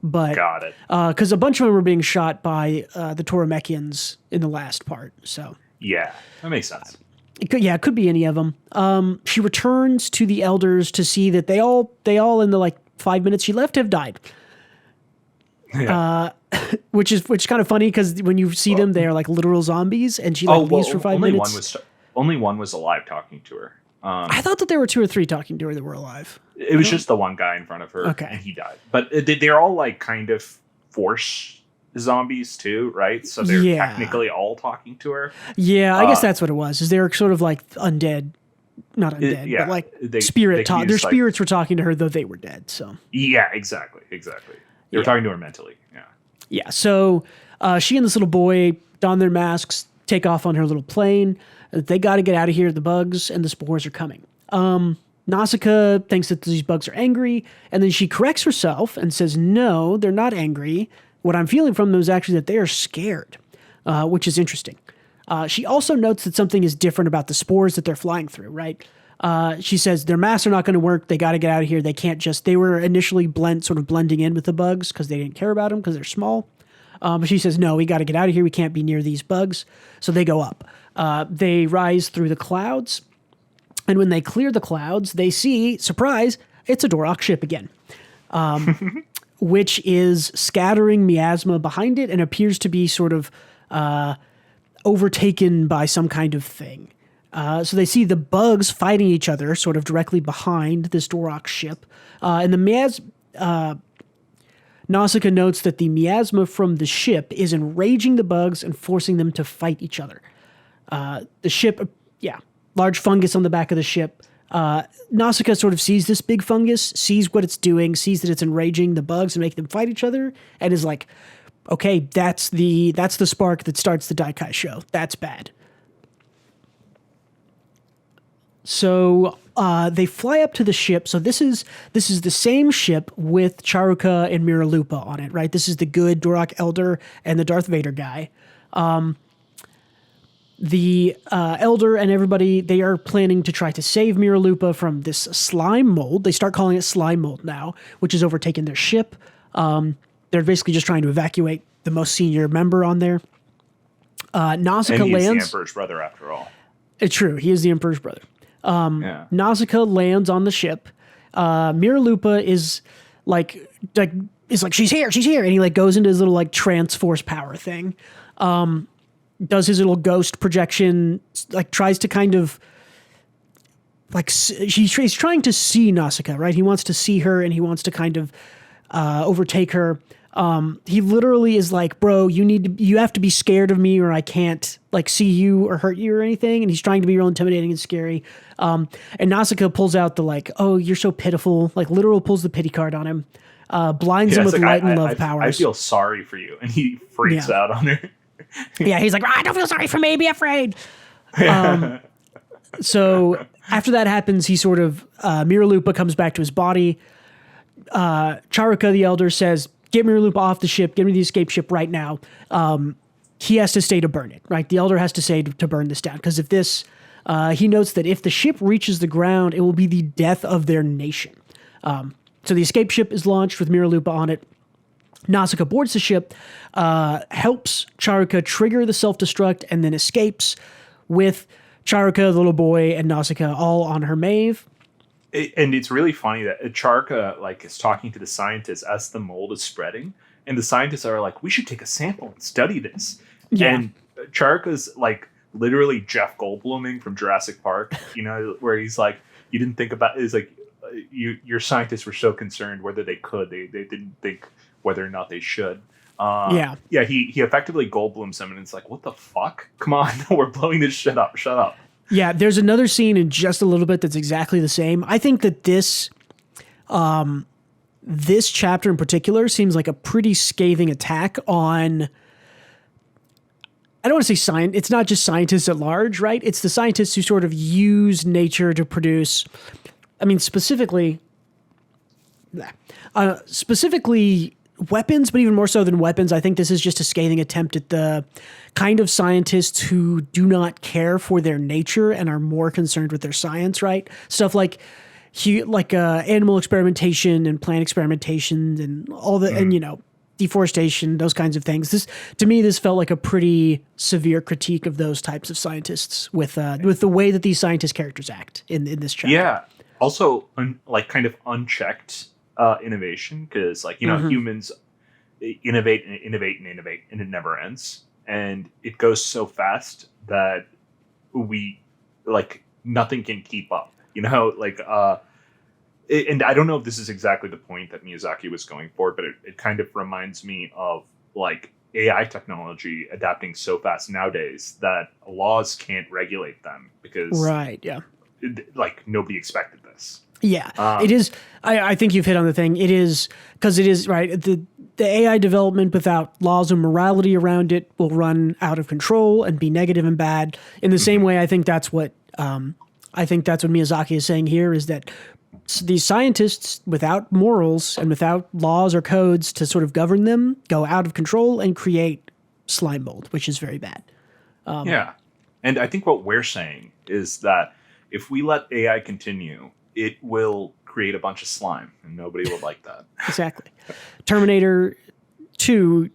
But got it. Because a bunch of them were being shot by the Toromechians in the last part. So yeah, that makes sense. It could be any of them. She returns to the elders to see that they all in the like 5 minutes she left have died. Yeah. Which is kind of funny because when you see them, they are like literal zombies, and she leaves for 5 minutes. Only one was alive talking to her. I thought that there were 2 or 3 talking to her that were alive. It was just the one guy in front of her, and he died. But they're all like kind of force zombies too, right? So they're technically all talking to her. Yeah, I guess that's what it was. Is they were sort of like undead, not undead, but like spirit talk. Their spirits were talking to her, though they were dead. So yeah, exactly. They were talking to her mentally. Yeah. Yeah. So she and this little boy don their masks, take off on her little plane. They got to get out of here. The bugs and the spores are coming. Nausicaä thinks that these bugs are angry, and then she corrects herself and says, no, they're not angry. What I'm feeling from them is actually that they are scared, which is interesting. She also notes that something is different about the spores that they're flying through, right? She says their masks are not going to work. They got to get out of here. They can't they were initially blending in with the bugs because they didn't care about them because they're small. But she says, no, we got to get out of here. We can't be near these bugs. So they go up. They rise through the clouds. And when they clear the clouds, they see, surprise, it's a Dorok ship again, which is scattering miasma behind it and appears to be sort of overtaken by some kind of thing. So they see the bugs fighting each other sort of directly behind this Dorok ship. And the Nausicaä notes that the miasma from the ship is enraging the bugs and forcing them to fight each other. The ship, large fungus on the back of the ship. Nausicaä sort of sees this big fungus, sees what it's doing, sees that it's enraging the bugs and making them fight each other, and is like, okay, that's the spark that starts the Daikai show. That's bad. So they fly up to the ship. So this is the same ship with Charuka and Miralupa on it, right? This is the good Dorok Elder and the Darth Vader guy. The Elder and everybody, they are planning to try to save Miralupa from this slime mold. They start calling it slime mold now, which has overtaken their ship. They're basically just trying to evacuate the most senior member on there. Nausicaä and he's lands. The Emperor's brother, after all. It's true. He is the Emperor's brother. Nausicaä lands on the ship. Miralupa is like she's here, and he like goes into his little like trance force power thing. Does his little ghost projection, like tries to kind of like he's trying to see Nausicaä, right? He wants to see her and he wants to kind of overtake her. He literally is like, bro, you have to be scared of me or I can't like see you or hurt you or anything. And he's trying to be real intimidating and scary. And Nausicaä pulls out the like, oh, you're so pitiful, like literal pulls the pity card on him, blinds him with like, light and love powers. I feel sorry for you. And he freaks out on her. Yeah, he's like, don't feel sorry for me, be afraid. So after that happens, he sort of, Miralupa comes back to his body. Charuka, the Elder, says, get Miralupa off the ship, get me the escape ship right now. He has to stay to burn it, right? The Elder has to stay to burn this down, because if this, he notes that if the ship reaches the ground, it will be the death of their nation. So the escape ship is launched with Miralupa on it. Nausicaä boards the ship, helps Charuka trigger the self-destruct, and then escapes with Charuka, the little boy, and Nausicaä all on her Maeve. And it's really funny that Charuka like is talking to the scientists as the mold is spreading, and the scientists are like, "We should take a sample and study this." Yeah. And Charuka's like literally Jeff Goldbluming from Jurassic Park, where he's like, "You didn't think about it." It's like your scientists were so concerned whether they could, they didn't think whether or not they should. He effectively Goldblums them, and it's like, what the fuck? Come on, we're blowing this shit up. Shut up. Yeah, there's another scene in just a little bit that's exactly the same. I think that this this chapter in particular seems like a pretty scathing attack on, I don't want to say science. It's not just scientists at large, right? It's the scientists who sort of use nature to produce, I mean, specifically weapons, but even more so than weapons, I think this is just a scathing attempt at the kind of scientists who do not care for their nature and are more concerned with their science, right? Stuff like animal experimentation and plant experimentation and all the, and, you know, deforestation, those kinds of things. To me, this felt like a pretty severe critique of those types of scientists with the way that these scientist characters act in this chapter. Yeah. Also, kind of unchecked innovation, because humans innovate and innovate and innovate, and it never ends, and it goes so fast that we nothing can keep up. And I don't know if this is exactly the point that Miyazaki was going for, but it kind of reminds me of AI technology adapting so fast nowadays that laws can't regulate them because nobody expected this. Yeah, it is. I think you've hit on the thing. It is because it is right. The AI development without laws and morality around it will run out of control and be negative and bad. In the same way, I think that's what Miyazaki is saying here, is that these scientists without morals and without laws or codes to sort of govern them go out of control and create slime mold, which is very bad. And I think what we're saying is that if we let AI continue, it will create a bunch of slime, and nobody will like that. Exactly. Terminator 2,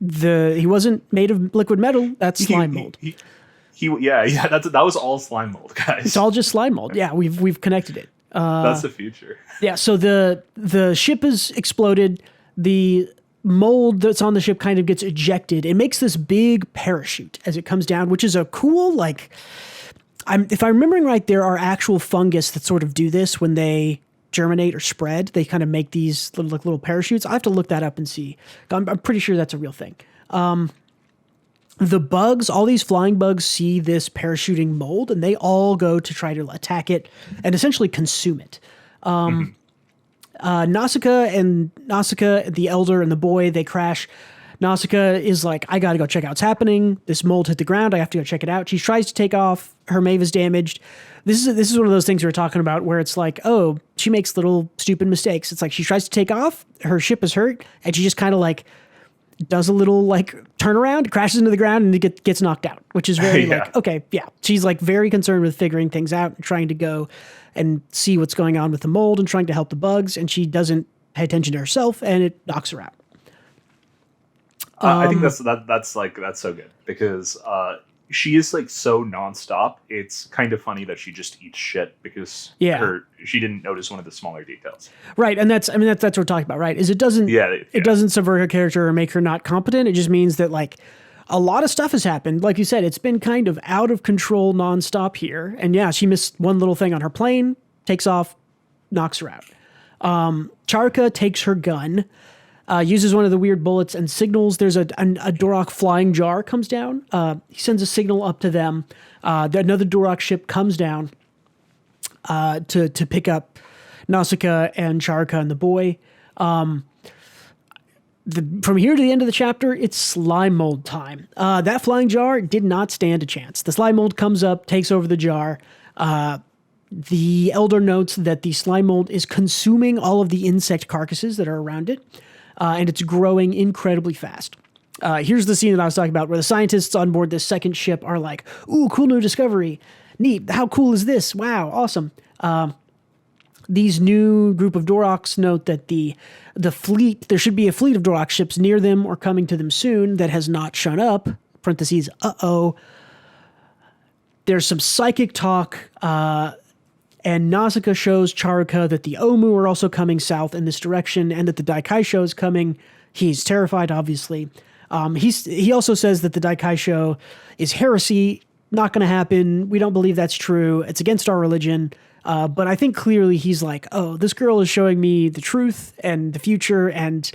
he wasn't made of liquid metal. That's slime mold. That was all slime mold, guys. It's all just slime mold. Yeah, we've connected it. That's the future. Yeah, so the ship is exploded. The mold that's on the ship kind of gets ejected. It makes this big parachute as it comes down, which is a cool, if I'm remembering right, there are actual fungus that sort of do this when they germinate or spread. They kind of make these little parachutes. I have to look that up and see. I'm pretty sure that's a real thing. The bugs, all these flying bugs, see this parachuting mold, and they all go to try to attack it and essentially consume it. Nausicaä, the elder, and the boy, they crash. Nausicaä is like, I gotta go check out what's happening. This mold hit the ground. I have to go check it out. She tries to take off. Her Maeve is damaged. This is one of those things we were talking about where it's like, oh, she makes little stupid mistakes. It's like she tries to take off. Her ship is hurt, and she just kind of does a little turnaround, crashes into the ground, and it gets knocked out, which is very okay, yeah. She's very concerned with figuring things out and trying to go and see what's going on with the mold and trying to help the bugs, and she doesn't pay attention to herself, and it knocks her out. I think that's so good because she is so nonstop. It's kind of funny that she just eats shit because she didn't notice one of the smaller details. Right, and that's what we're talking about, right? Is it doesn't doesn't subvert her character or make her not competent. It just means that a lot of stuff has happened. Like you said, it's been kind of out of control nonstop here. And she missed one little thing on her plane, takes off, knocks her out. Charka takes her gun, uses one of the weird bullets and signals. There's a Duroc flying jar comes down. He sends a signal up to them. Another Duroc ship comes down to pick up Nausicaä and Charka and the boy. From here to the end of the chapter, it's slime mold time. That flying jar did not stand a chance. The slime mold comes up, takes over the jar. The elder notes that the slime mold is consuming all of the insect carcasses that are around it. And it's growing incredibly fast. Here's the scene that I was talking about where the scientists on board this second ship are like, ooh, cool new discovery. Neat. How cool is this? Wow, awesome. These new group of Durocs note that the fleet, there should be a fleet of Duroc ships near them or coming to them soon that has not shown up. Parentheses, uh-oh. There's some psychic talk, and Nausicaa shows Charka that the Omu are also coming south in this direction and that the Daikaisho is coming. He's terrified, obviously. He also says that the Daikaisho is heresy, not going to happen. We don't believe that's true. It's against our religion. But I think clearly he's like, oh, this girl is showing me the truth and the future, and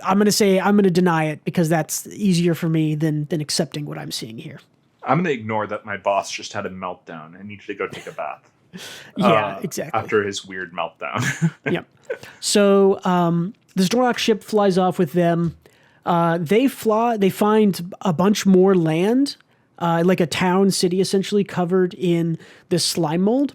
I'm going to deny it because that's easier for me than accepting what I'm seeing here. I'm going to ignore that my boss just had a meltdown and needed to go take a bath. Yeah, exactly. After his weird meltdown. Yep. So this Dorok ship flies off with them. They find a bunch more land, like a town city essentially covered in this slime mold.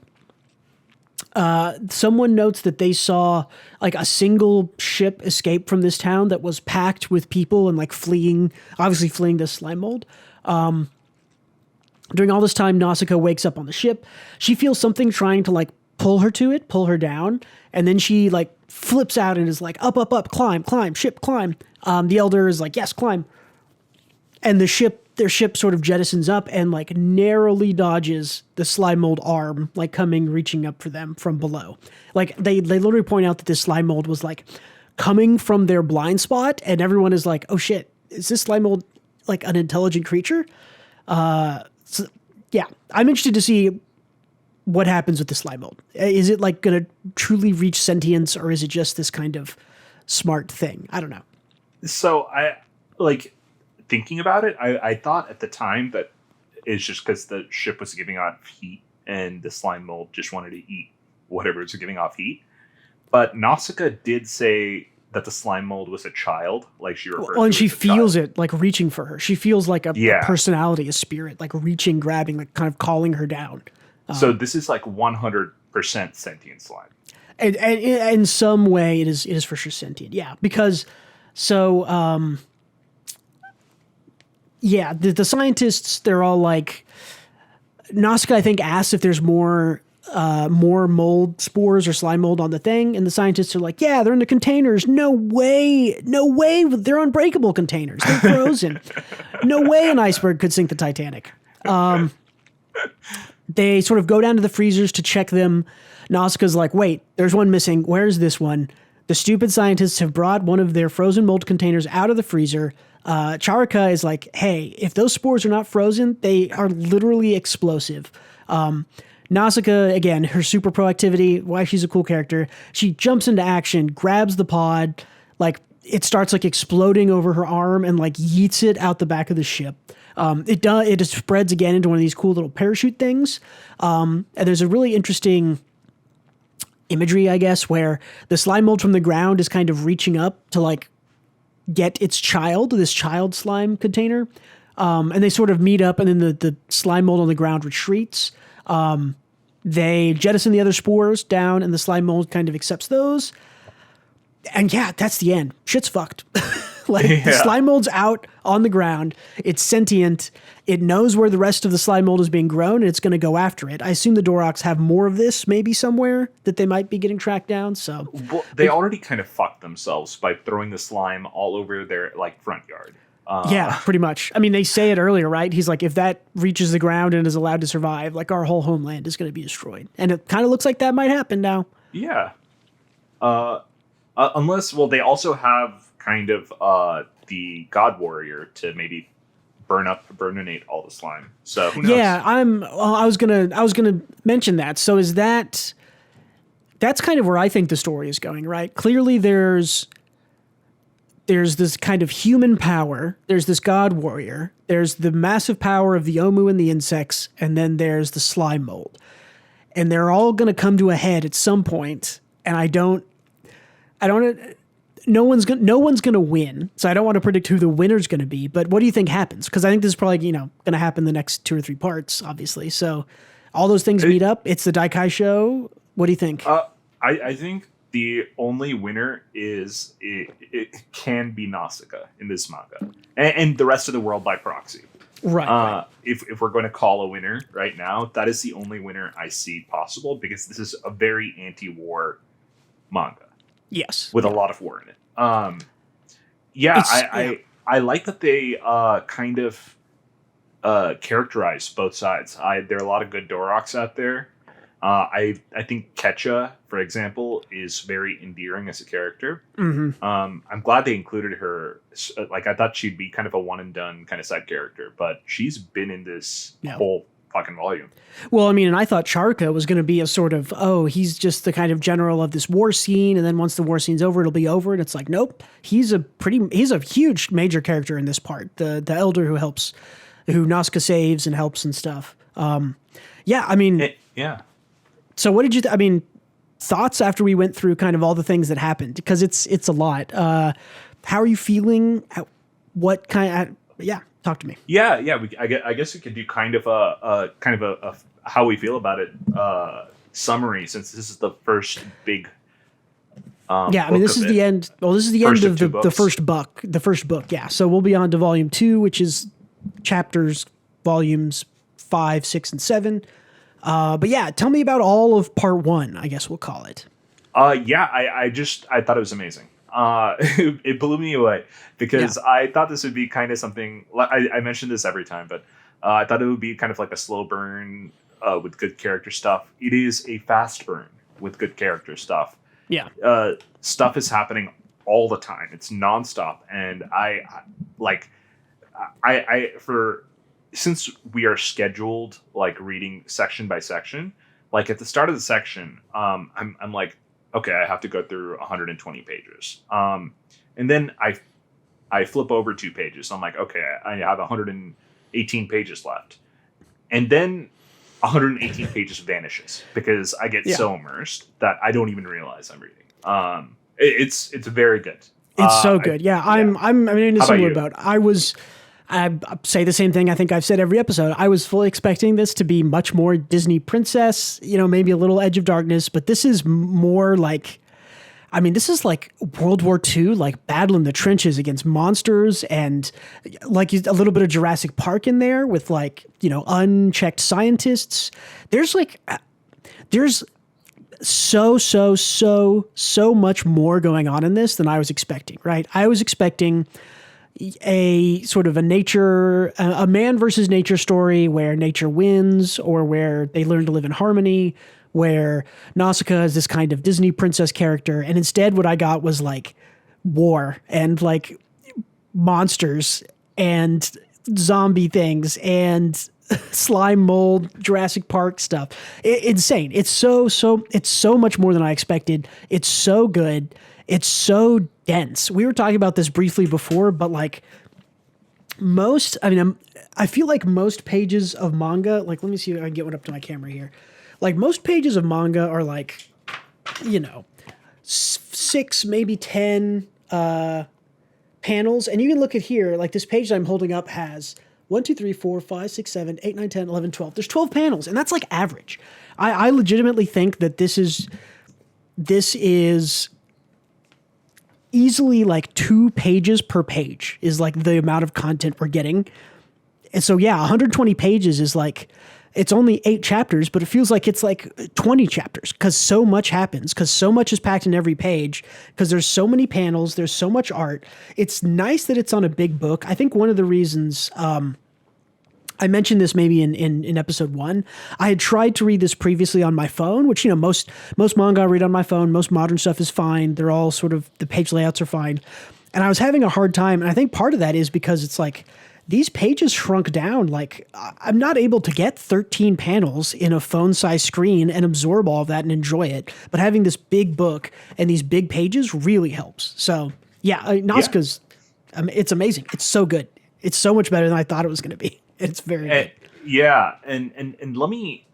Someone notes that they saw like a single ship escape from this town that was packed with people and like obviously fleeing this slime mold. During all this time, Nausicaä wakes up on the ship. She feels something trying to like pull her down. And then she like flips out and is like, up, up, up, climb, ship, climb. The elder is like, yes, climb. And their ship sort of jettisons up and like narrowly dodges the slime mold arm, like reaching up for them from below. Like they literally point out that this slime mold was like coming from their blind spot. And everyone is like, oh shit, is this slime mold like an intelligent creature? So, yeah, I'm interested to see what happens with the slime mold. Is it like going to truly reach sentience, or is it just this kind of smart thing? I don't know. So I like thinking about it. I thought at the time that it's just because the ship was giving off heat and the slime mold just wanted to eat whatever was giving off heat. But Nausicaä did say that the slime mold was a child, like she referred to. And she feels it like reaching for her. She feels like a Yeah. personality, a spirit, like reaching, grabbing, like kind of calling her down. So this is like 100% sentient slime. And in some way, it is for sure sentient. Yeah, because yeah, the scientists, they're all like, Nausicaä, I think, asks if there's more mold spores or slime mold on the thing, and the scientists are like, yeah, they're in the containers. No way, they're unbreakable containers. They're frozen. No way an iceberg could sink the Titanic. They sort of go down to the freezers to check them. Nausicaa's like, wait, there's one missing. Where's this one? The stupid scientists have brought one of their frozen mold containers out of the freezer. Charika is like, hey, if those spores are not frozen, they are literally explosive. Nausicaä, again, her super proactivity, why she's a cool character. She jumps into action, grabs the pod, like it starts like exploding over her arm and like yeets it out the back of the ship. It just spreads again into one of these cool little parachute things. And there's a really interesting imagery, I guess, where the slime mold from the ground is kind of reaching up to like get this child slime container. And they sort of meet up, and then the slime mold on the ground retreats. They jettison the other spores down, and the slime mold kind of accepts those. And yeah, that's the end. Shit's fucked. The slime mold's out on the ground. It's sentient. It knows where the rest of the slime mold is being grown, and it's going to go after it. I assume the Doroks have more of this maybe somewhere that they might be getting tracked down. So they already kind of fucked themselves by throwing the slime all over their like front yard. Yeah, pretty much. I mean, they say it earlier, right? He's like, if that reaches the ground and is allowed to survive, like our whole homeland is going to be destroyed. And it kind of looks like that might happen now. Yeah. Unless, well, they also have kind of the God Warrior to maybe burninate all the slime. So who knows? Yeah, I was gonna mention that. So that's kind of where I think the story is going, right? Clearly, there's this kind of human power. There's this God Warrior. There's the massive power of the Omu and the insects, and then there's the slime mold. And they're all going to come to a head at some point. And no one's going to win. So I don't want to predict who the winner's going to be. But what do you think happens? Because I think this is probably going to happen the next 2 or 3 parts, obviously. So all those things meet up. It's the Daikai show. What do you think? I think the only winner is it can be Nausicaä in this manga, and the rest of the world by proxy. Right. If we're going to call a winner right now, that is the only winner I see possible, because this is a very anti-war manga. Yes. With a lot of war in it. I like that they kind of characterize both sides. There are a lot of good Doroks out there. I think Ketcha, for example, is very endearing as a character. Mm-hmm. I'm glad they included her. Like, I thought she'd be kind of a one and done kind of side character, but she's been in this whole fucking volume. Well, I mean, and I thought Charka was going to be a sort of, he's just the kind of general of this war scene, and then once the war scene's over, it'll be over. And it's like, nope, he's a huge major character in this part. The elder who Nausicaä saves and helps and stuff. Yeah, I mean, So what did you, I mean, thoughts after we went through kind of all the things that happened? Because it's a lot. How are you feeling? What kind of, yeah, talk to me. Yeah. I guess we could do kind of a how we feel about it summary, since this is the first big. Yeah, I mean, this is the end. Well, this is the end of the first book. The first book, yeah. So we'll be on to volume 2, which is volumes 5, 6, and 7. But yeah, tell me about all of part 1. I guess we'll call it. Yeah, I thought it was amazing. It blew me away because I thought this would be kind of something. I mention this every time, but I thought it would be kind of like a slow burn with good character stuff. It is a fast burn with good character stuff. Yeah. Stuff is happening all the time. It's nonstop. And since we are scheduled like reading section by section, like at the start of the section, I'm like, okay, I have to go through 120 pages. And then I flip over 2 pages. So I'm like, okay, I have 118 pages left. And then 118 pages vanishes because I get so immersed that I don't even realize I'm reading. It's very good. It's so good. I'm in a similar boat. I say the same thing I think I've said every episode. I was fully expecting this to be much more Disney princess, maybe a little Edge of Darkness, but this is more like, I mean, this is like World War II, like battle in the trenches against monsters, and like a little bit of Jurassic Park in there with like, unchecked scientists. There's so much more going on in this than I was expecting, right? I was expecting a sort of a man versus nature story where nature wins, or where they learn to live in harmony, where Nausicaä is this kind of Disney princess character. And instead what I got was like war and like monsters and zombie things and slime mold, Jurassic Park stuff. Insane. It's so much more than I expected. It's so good. It's so dense. We were talking about this briefly before, but like I feel like most pages of manga, like, let me see if I can get one up to my camera here. Like most pages of manga are like, 6, maybe 10 panels. And you can look at here, like this page that I'm holding up has 1, 2, 3, 4, 5, 6, 7, 8, 9, 10, 11, 12. There's 12 panels, and that's like average. I legitimately think that this is easily like 2 pages per page is like the amount of content we're getting. And so, 120 pages is like, it's only 8 chapters, but it feels like it's like 20 chapters because so much happens, because so much is packed in every page, because there's so many panels, there's so much art. It's nice that it's on a big book. I think one of the reasons, I mentioned this maybe in episode 1. I had tried to read this previously on my phone, which, most manga I read on my phone. Most modern stuff is fine. They're all sort of, the page layouts are fine. And I was having a hard time. And I think part of that is because it's like, these pages shrunk down. Like, I'm not able to get 13 panels in a phone-sized screen and absorb all of that and enjoy it. But having this big book and these big pages really helps. So, Nausicaa's, it's amazing. It's so good. It's so much better than I thought it was going to be. It's very good. Yeah, and let me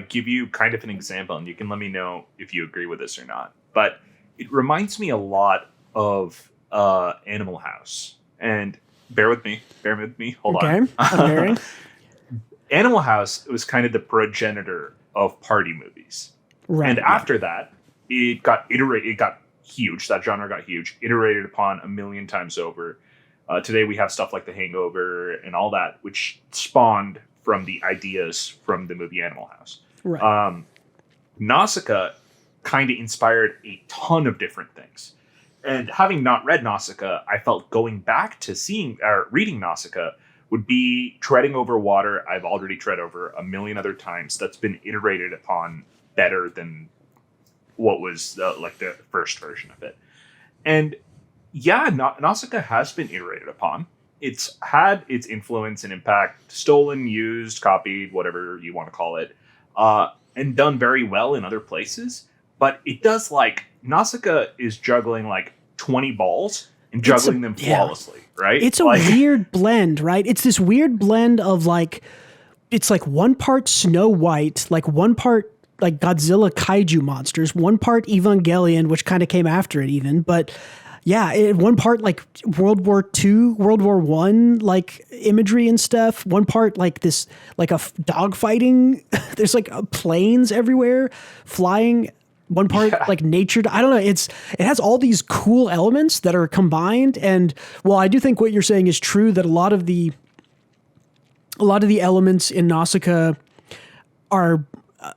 give you kind of an example, and you can let me know if you agree with this or not. But it reminds me a lot of Animal House. And bear with me. Hold on. I'm bearing. Animal House was kind of the progenitor of party movies. Right. And after that, it got huge. That genre got huge, iterated upon a million times over. Today we have stuff like The Hangover and all that, which spawned from the ideas from the movie Animal House. Right. Nausicaa kind of inspired a ton of different things. And having not read Nausicaa, I felt going back to reading Nausicaa would be treading over water I've already tread over a million other times that's been iterated upon better than what was like the first version of it. And Nausicaa has been iterated upon. It's had its influence and impact stolen, used, copied, whatever you want to call it, and done very well in other places. But it does, like, Nausicaa is juggling like 20 balls and juggling them flawlessly, right? It's a weird blend, right? It's this weird blend of like, it's like one part Snow White, like one part like Godzilla kaiju monsters, one part Evangelion, which kind of came after it even, but yeah, one part like World War II, World War One, like imagery and stuff. One part like this, like a dog fighting. There's like planes everywhere flying. One part like nature. I don't know. It has all these cool elements that are combined. And while I do think what you're saying is true, that a lot of the elements in Nausicaa are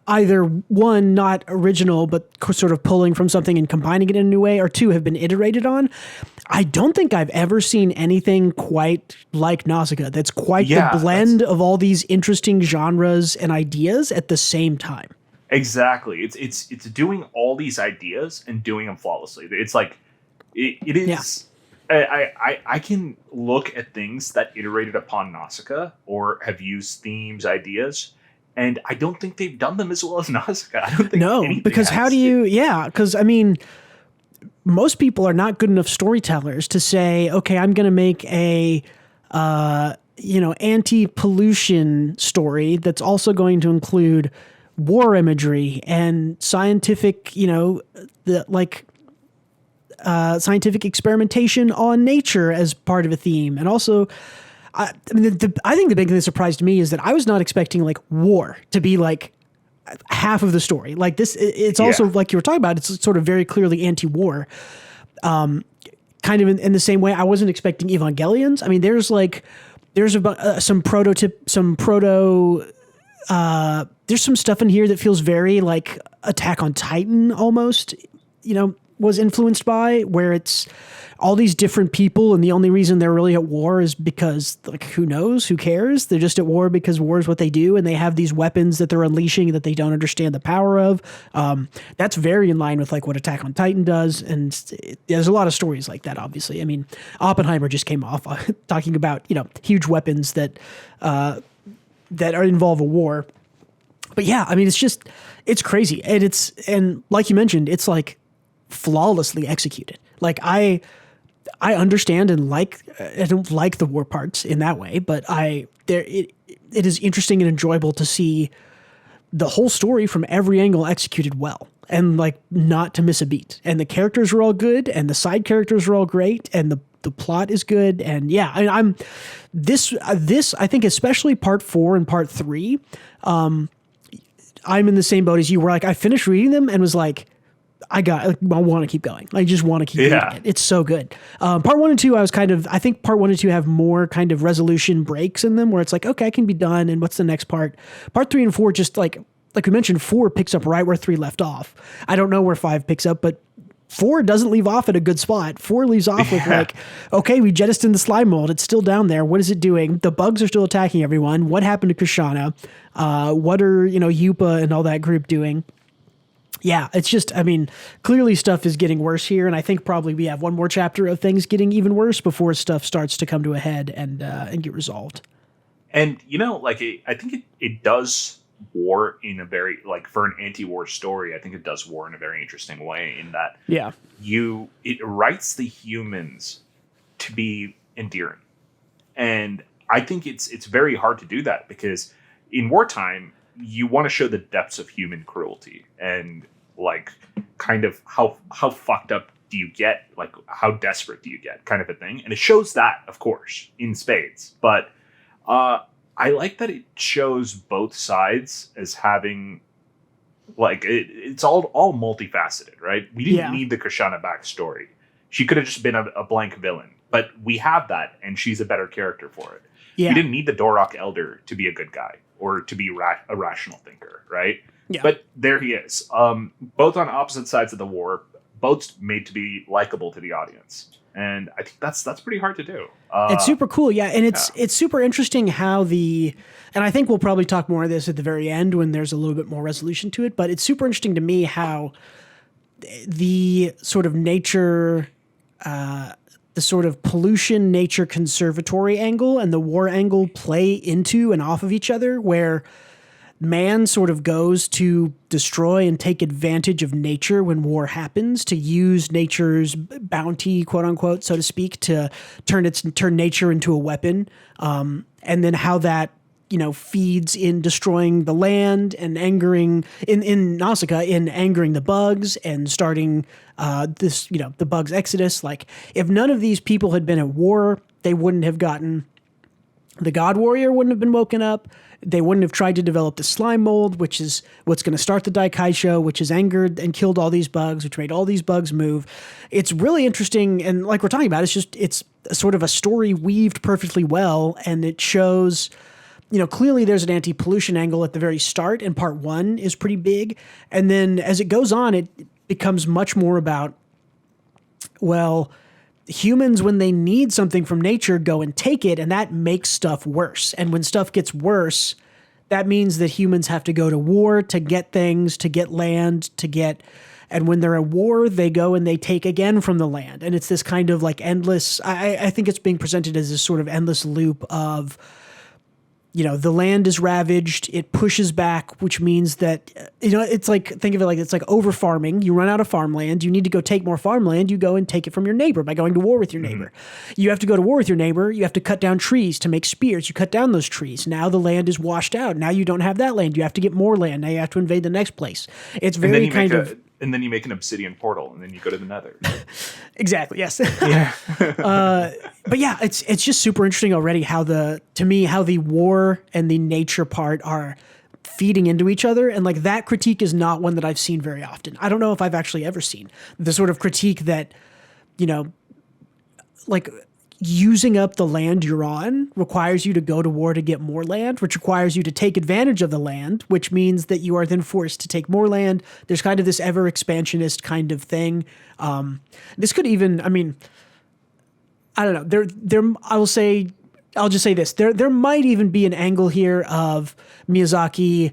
either one, not original, but sort of pulling from something and combining it in a new way, or two, have been iterated on. I don't think I've ever seen anything quite like Nausicaa. That's quite the blend of all these interesting genres and ideas at the same time. Exactly. It's doing all these ideas and doing them flawlessly. It's like, it is... Yeah. I can look at things that iterated upon Nausicaa or have used themes, ideas, and I don't think they've done them as well as Nausicaa. I don't think because how do you... Yeah, because, I mean, most people are not good enough storytellers to say, okay, I'm going to make a, anti-pollution story that's also going to include war imagery and scientific, scientific experimentation on nature as part of a theme. And also... I think the big thing that surprised me is that I was not expecting like war to be like half of the story. Like this, it's also like you were talking about, it's sort of very clearly anti-war. Kind of in the same way, I wasn't expecting Evangelions. I mean, there's some there's some stuff in here that feels very like Attack on Titan almost, was influenced by, where it's all these different people, and the only reason they're really at war is because, like, who knows? Who cares? They're just at war because war is what they do, and they have these weapons that they're unleashing that they don't understand the power of. That's very in line with, like, what Attack on Titan does, and there's a lot of stories like that, obviously. I mean, Oppenheimer just came off talking about, huge weapons that involve a war. But yeah, I mean, it's crazy. And like you mentioned, it's, like, flawlessly executed. Like, I understand and I don't like the war parts in that way, but it is interesting and enjoyable to see the whole story from every angle executed well, and like not to miss a beat. And the characters are all good, and the side characters are all great, and the plot is good. And yeah, I'm this I think especially part 4 and part 3. I'm in the same boat as you, where like I finished reading them and was like, I want to keep going. I just want to keep reading it. It's so good. Part 1 and 2, I think part 1 and 2 have more kind of resolution breaks in them, where it's like, okay, I can be done. And what's the next part? Part 3 and 4, just like we mentioned, 4 picks up right where 3 left off. I don't know where 5 picks up, but 4 doesn't leave off at a good spot. 4 leaves off with like, okay, we jettisoned the slime mold. It's still down there. What is it doing? The bugs are still attacking everyone. What happened to Kushana? What are, Yupa and all that group doing? Yeah, it's just, I mean, clearly stuff is getting worse here, and I think probably we have one more chapter of things getting even worse before stuff starts to come to a head and get resolved. And, I think it does war in a very, like, for an anti-war story, I think it does war in a very interesting way, in that it writes the humans to be endearing. And I think it's very hard to do that, because in wartime, you want to show the depths of human cruelty and like kind of how fucked up do you get, like how desperate do you get, kind of a thing. And it shows that, of course, in spades. But I like that it shows both sides as having like it's all multifaceted, right? We didn't need the Kushana backstory. She could have just been a blank villain, but we have that, and she's a better character for it. We didn't need the Dorok Elder to be a good guy or to be a rational thinker, right? Yeah. But there he is. Both on opposite sides of the war, both made to be likable to the audience. And I think that's pretty hard to do. It's super cool, yeah. And it's super interesting how and I think we'll probably talk more of this at the very end when there's a little bit more resolution to it, but it's super interesting to me how the sort of nature, the sort of pollution nature conservatory angle and the war angle play into and off of each other, where man sort of goes to destroy and take advantage of nature when war happens, to use nature's bounty, quote unquote, so to speak, to turn nature into a weapon. And then how that feeds in destroying the land and angering in Nausicaa in angering the bugs and starting the bugs exodus. Like, if none of these people had been at war, they wouldn't have gotten the God Warrior wouldn't have been woken up. They wouldn't have tried to develop the slime mold, which is what's going to start the Daikaisho, which has angered and killed all these bugs, which made all these bugs move. It's really interesting. And like we're talking about, it's sort of a story weaved perfectly well. And it shows, clearly there's an anti-pollution angle at the very start, and part one is pretty big. And then as it goes on, it becomes much more about, well, humans, when they need something from nature, go and take it, and that makes stuff worse. And when stuff gets worse, that means that humans have to go to war to get things, to get land, and when they're at war, they go and they take again from the land. And it's this kind of like endless, I think it's being presented as this sort of endless loop of, the land is ravaged, it pushes back, which means that, it's like, think of it like, it's like over farming. You run out of farmland. You need to go take more farmland. You go and take it from your neighbor by going to war with your neighbor. You have to go to war with your neighbor. You have to cut down trees to make spears. You cut down those trees. Now the land is washed out. Now you don't have that land. You have to get more land. Now you have to invade the next place. It's very kind of... And then you make an obsidian portal, and then you go to the nether. Exactly, yes. Yeah. But yeah, it's just super interesting already how the war and the nature part are feeding into each other. And like, that critique is not one that I've seen very often. I don't know if I've actually ever seen the sort of critique that, like, using up the land you're on requires you to go to war to get more land, which requires you to take advantage of the land, which means that you are then forced to take more land. There's kind of this ever expansionist kind of thing. This could even, I don't know. I'll just say this. There might even be an angle here of Miyazaki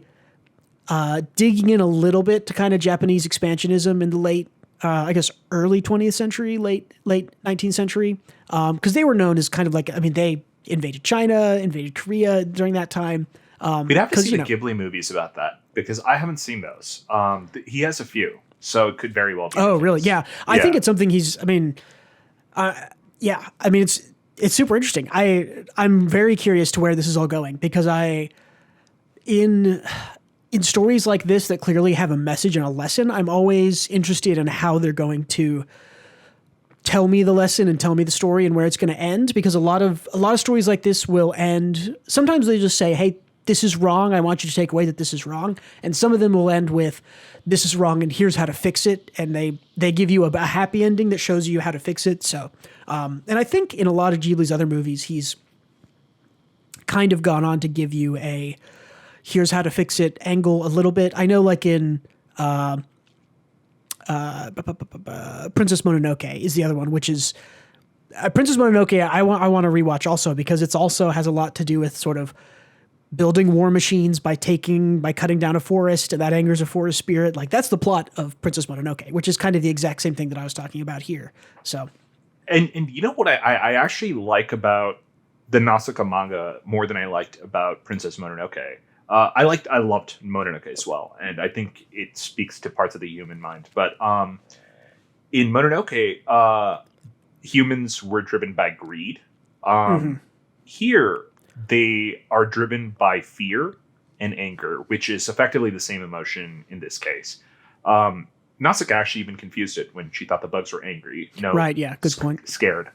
digging in a little bit to kind of Japanese expansionism in the late, early 20th century, late 19th century. Because they were known as kind of like, they invaded China, invaded Korea during that time. We'd have to see the Ghibli movies about that, because I haven't seen those. He has a few, so it could very well be. Oh, really? Yeah. I think it's something he's, it's super interesting. I'm very curious to where this is all going, because in stories like this that clearly have a message and a lesson, I'm always interested in how they're going to tell me the lesson and tell me the story and where it's going to end, because a lot of stories like this will end. Sometimes they just say, hey, this is wrong. I want you to take away that this is wrong. And some of them will end with, this is wrong and here's how to fix it. And they give you a happy ending that shows you how to fix it. So, and I think in a lot of Ghibli's other movies, he's kind of gone on to give you a here's how to fix it angle a little bit. I know, like in Princess Mononoke is the other one, which is Princess Mononoke. I want to rewatch also, because it's also has a lot to do with sort of building war machines by cutting down a forest, and that angers a forest spirit. Like, that's the plot of Princess Mononoke, which is kind of the exact same thing that I was talking about here. So, and you know what I actually like about the Nausicaä manga more than I liked about Princess Mononoke. I loved Mononoke as well, and I think it speaks to parts of the human mind. But in Mononoke, humans were driven by greed. Here, they are driven by fear and anger, which is effectively the same emotion in this case. Nausicaä actually even confused it when she thought the bugs were angry. No, right? Yeah, good point. Scared.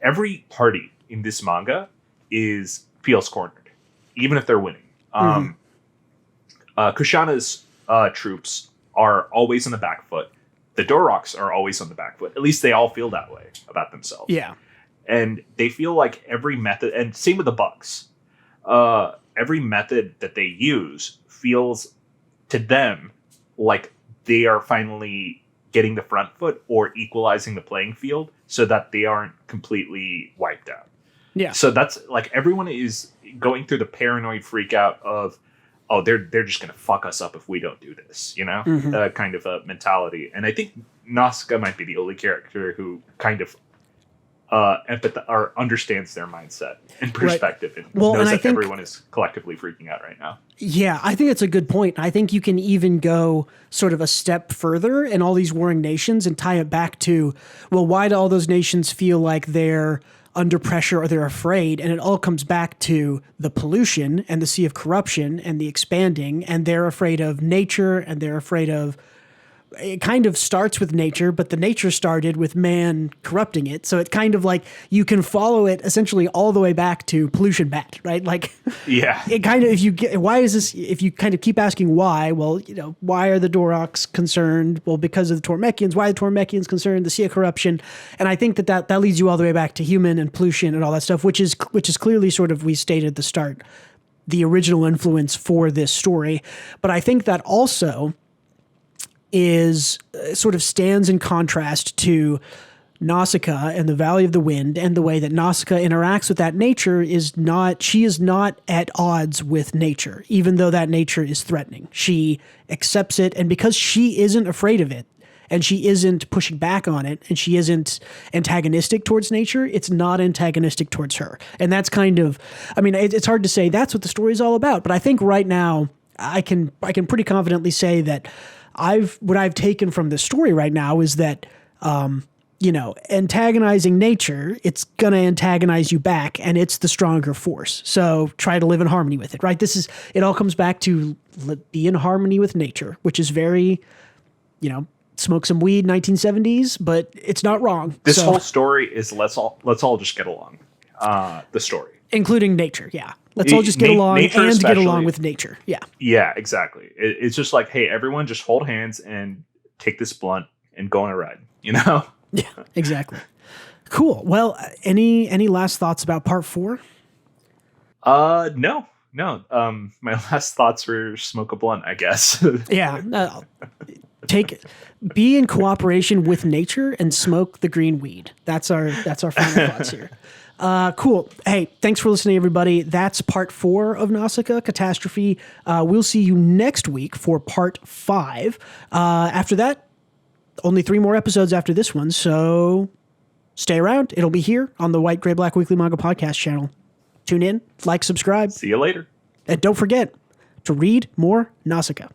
Every party in this manga feels cornered, even if they're winning. Kushana's troops are always on the back foot. The Doroks are always on the back foot. At least they all feel that way about themselves. Yeah. And they feel like every method, and same with the bugs, every method that they use feels to them like they are finally getting the front foot or equalizing the playing field so that they aren't completely wiped out. Yeah. So that's like, everyone is going through the paranoid freak out of, oh, they're just going to fuck us up if we don't do this, kind of a mentality. And I think Nausicaä might be the only character who kind of or understands their mindset and perspective, and Well, knows and I that think- everyone is collectively freaking out right now. Yeah, I think it's a good point. I think you can even go sort of a step further in all these warring nations and tie it back to, well, why do all those nations feel like they're under pressure or they're afraid? And it all comes back to the pollution and the sea of corruption and the expanding, and they're afraid of nature, and they're afraid of, it kind of starts with nature, but the nature started with man corrupting it. So it's kind of like you can follow it essentially all the way back to pollution bad, right? Like, Yeah. it kind of, if you get, why is this, if you kind of keep asking why, well, you know, why are the Doroks concerned? Well, because of the Tormekians. Why are the Tormekians concerned? The sea of corruption. And I think that leads you all the way back to human and pollution and all that stuff, which is clearly sort of, we stated at the start, the original influence for this story. But I think that also is sort of stands in contrast to Nausicaä and the Valley of the Wind, and the way that Nausicaä interacts with that nature she is not at odds with nature, even though that nature is threatening. She accepts it, and because she isn't afraid of it, and she isn't pushing back on it, and she isn't antagonistic towards nature, it's not antagonistic towards her. And that's kind of, I mean, it's hard to say that's what the story is all about, but I think right now I can pretty confidently say that what I've taken from this story right now is that, antagonizing nature, it's going to antagonize you back, and it's the stronger force. So try to live in harmony with it, right? It all comes back to be in harmony with nature, which is very, smoke some weed, 1970s, but it's not wrong. This whole story is let's all just get along. The story. Including nature, yeah. Let's all just get along and get along with nature. Yeah. Yeah, exactly. It's just like, hey, everyone just hold hands and take this blunt and go on a ride, Yeah, exactly. Cool. Well, any last thoughts about part 4? No. My last thoughts were smoke a blunt, I guess. Yeah. Be in cooperation with nature and smoke the green weed. That's our final thoughts here. Cool. Hey, thanks for listening, everybody. That's part 4 of Nausicaä Catastrophe. We'll see you next week for part 5. After that, only 3 more episodes after this one, so stay around. It'll be here on the White, Gray, Black Weekly Manga Podcast channel. Tune in, like, subscribe. See you later. And don't forget to read more Nausicaä.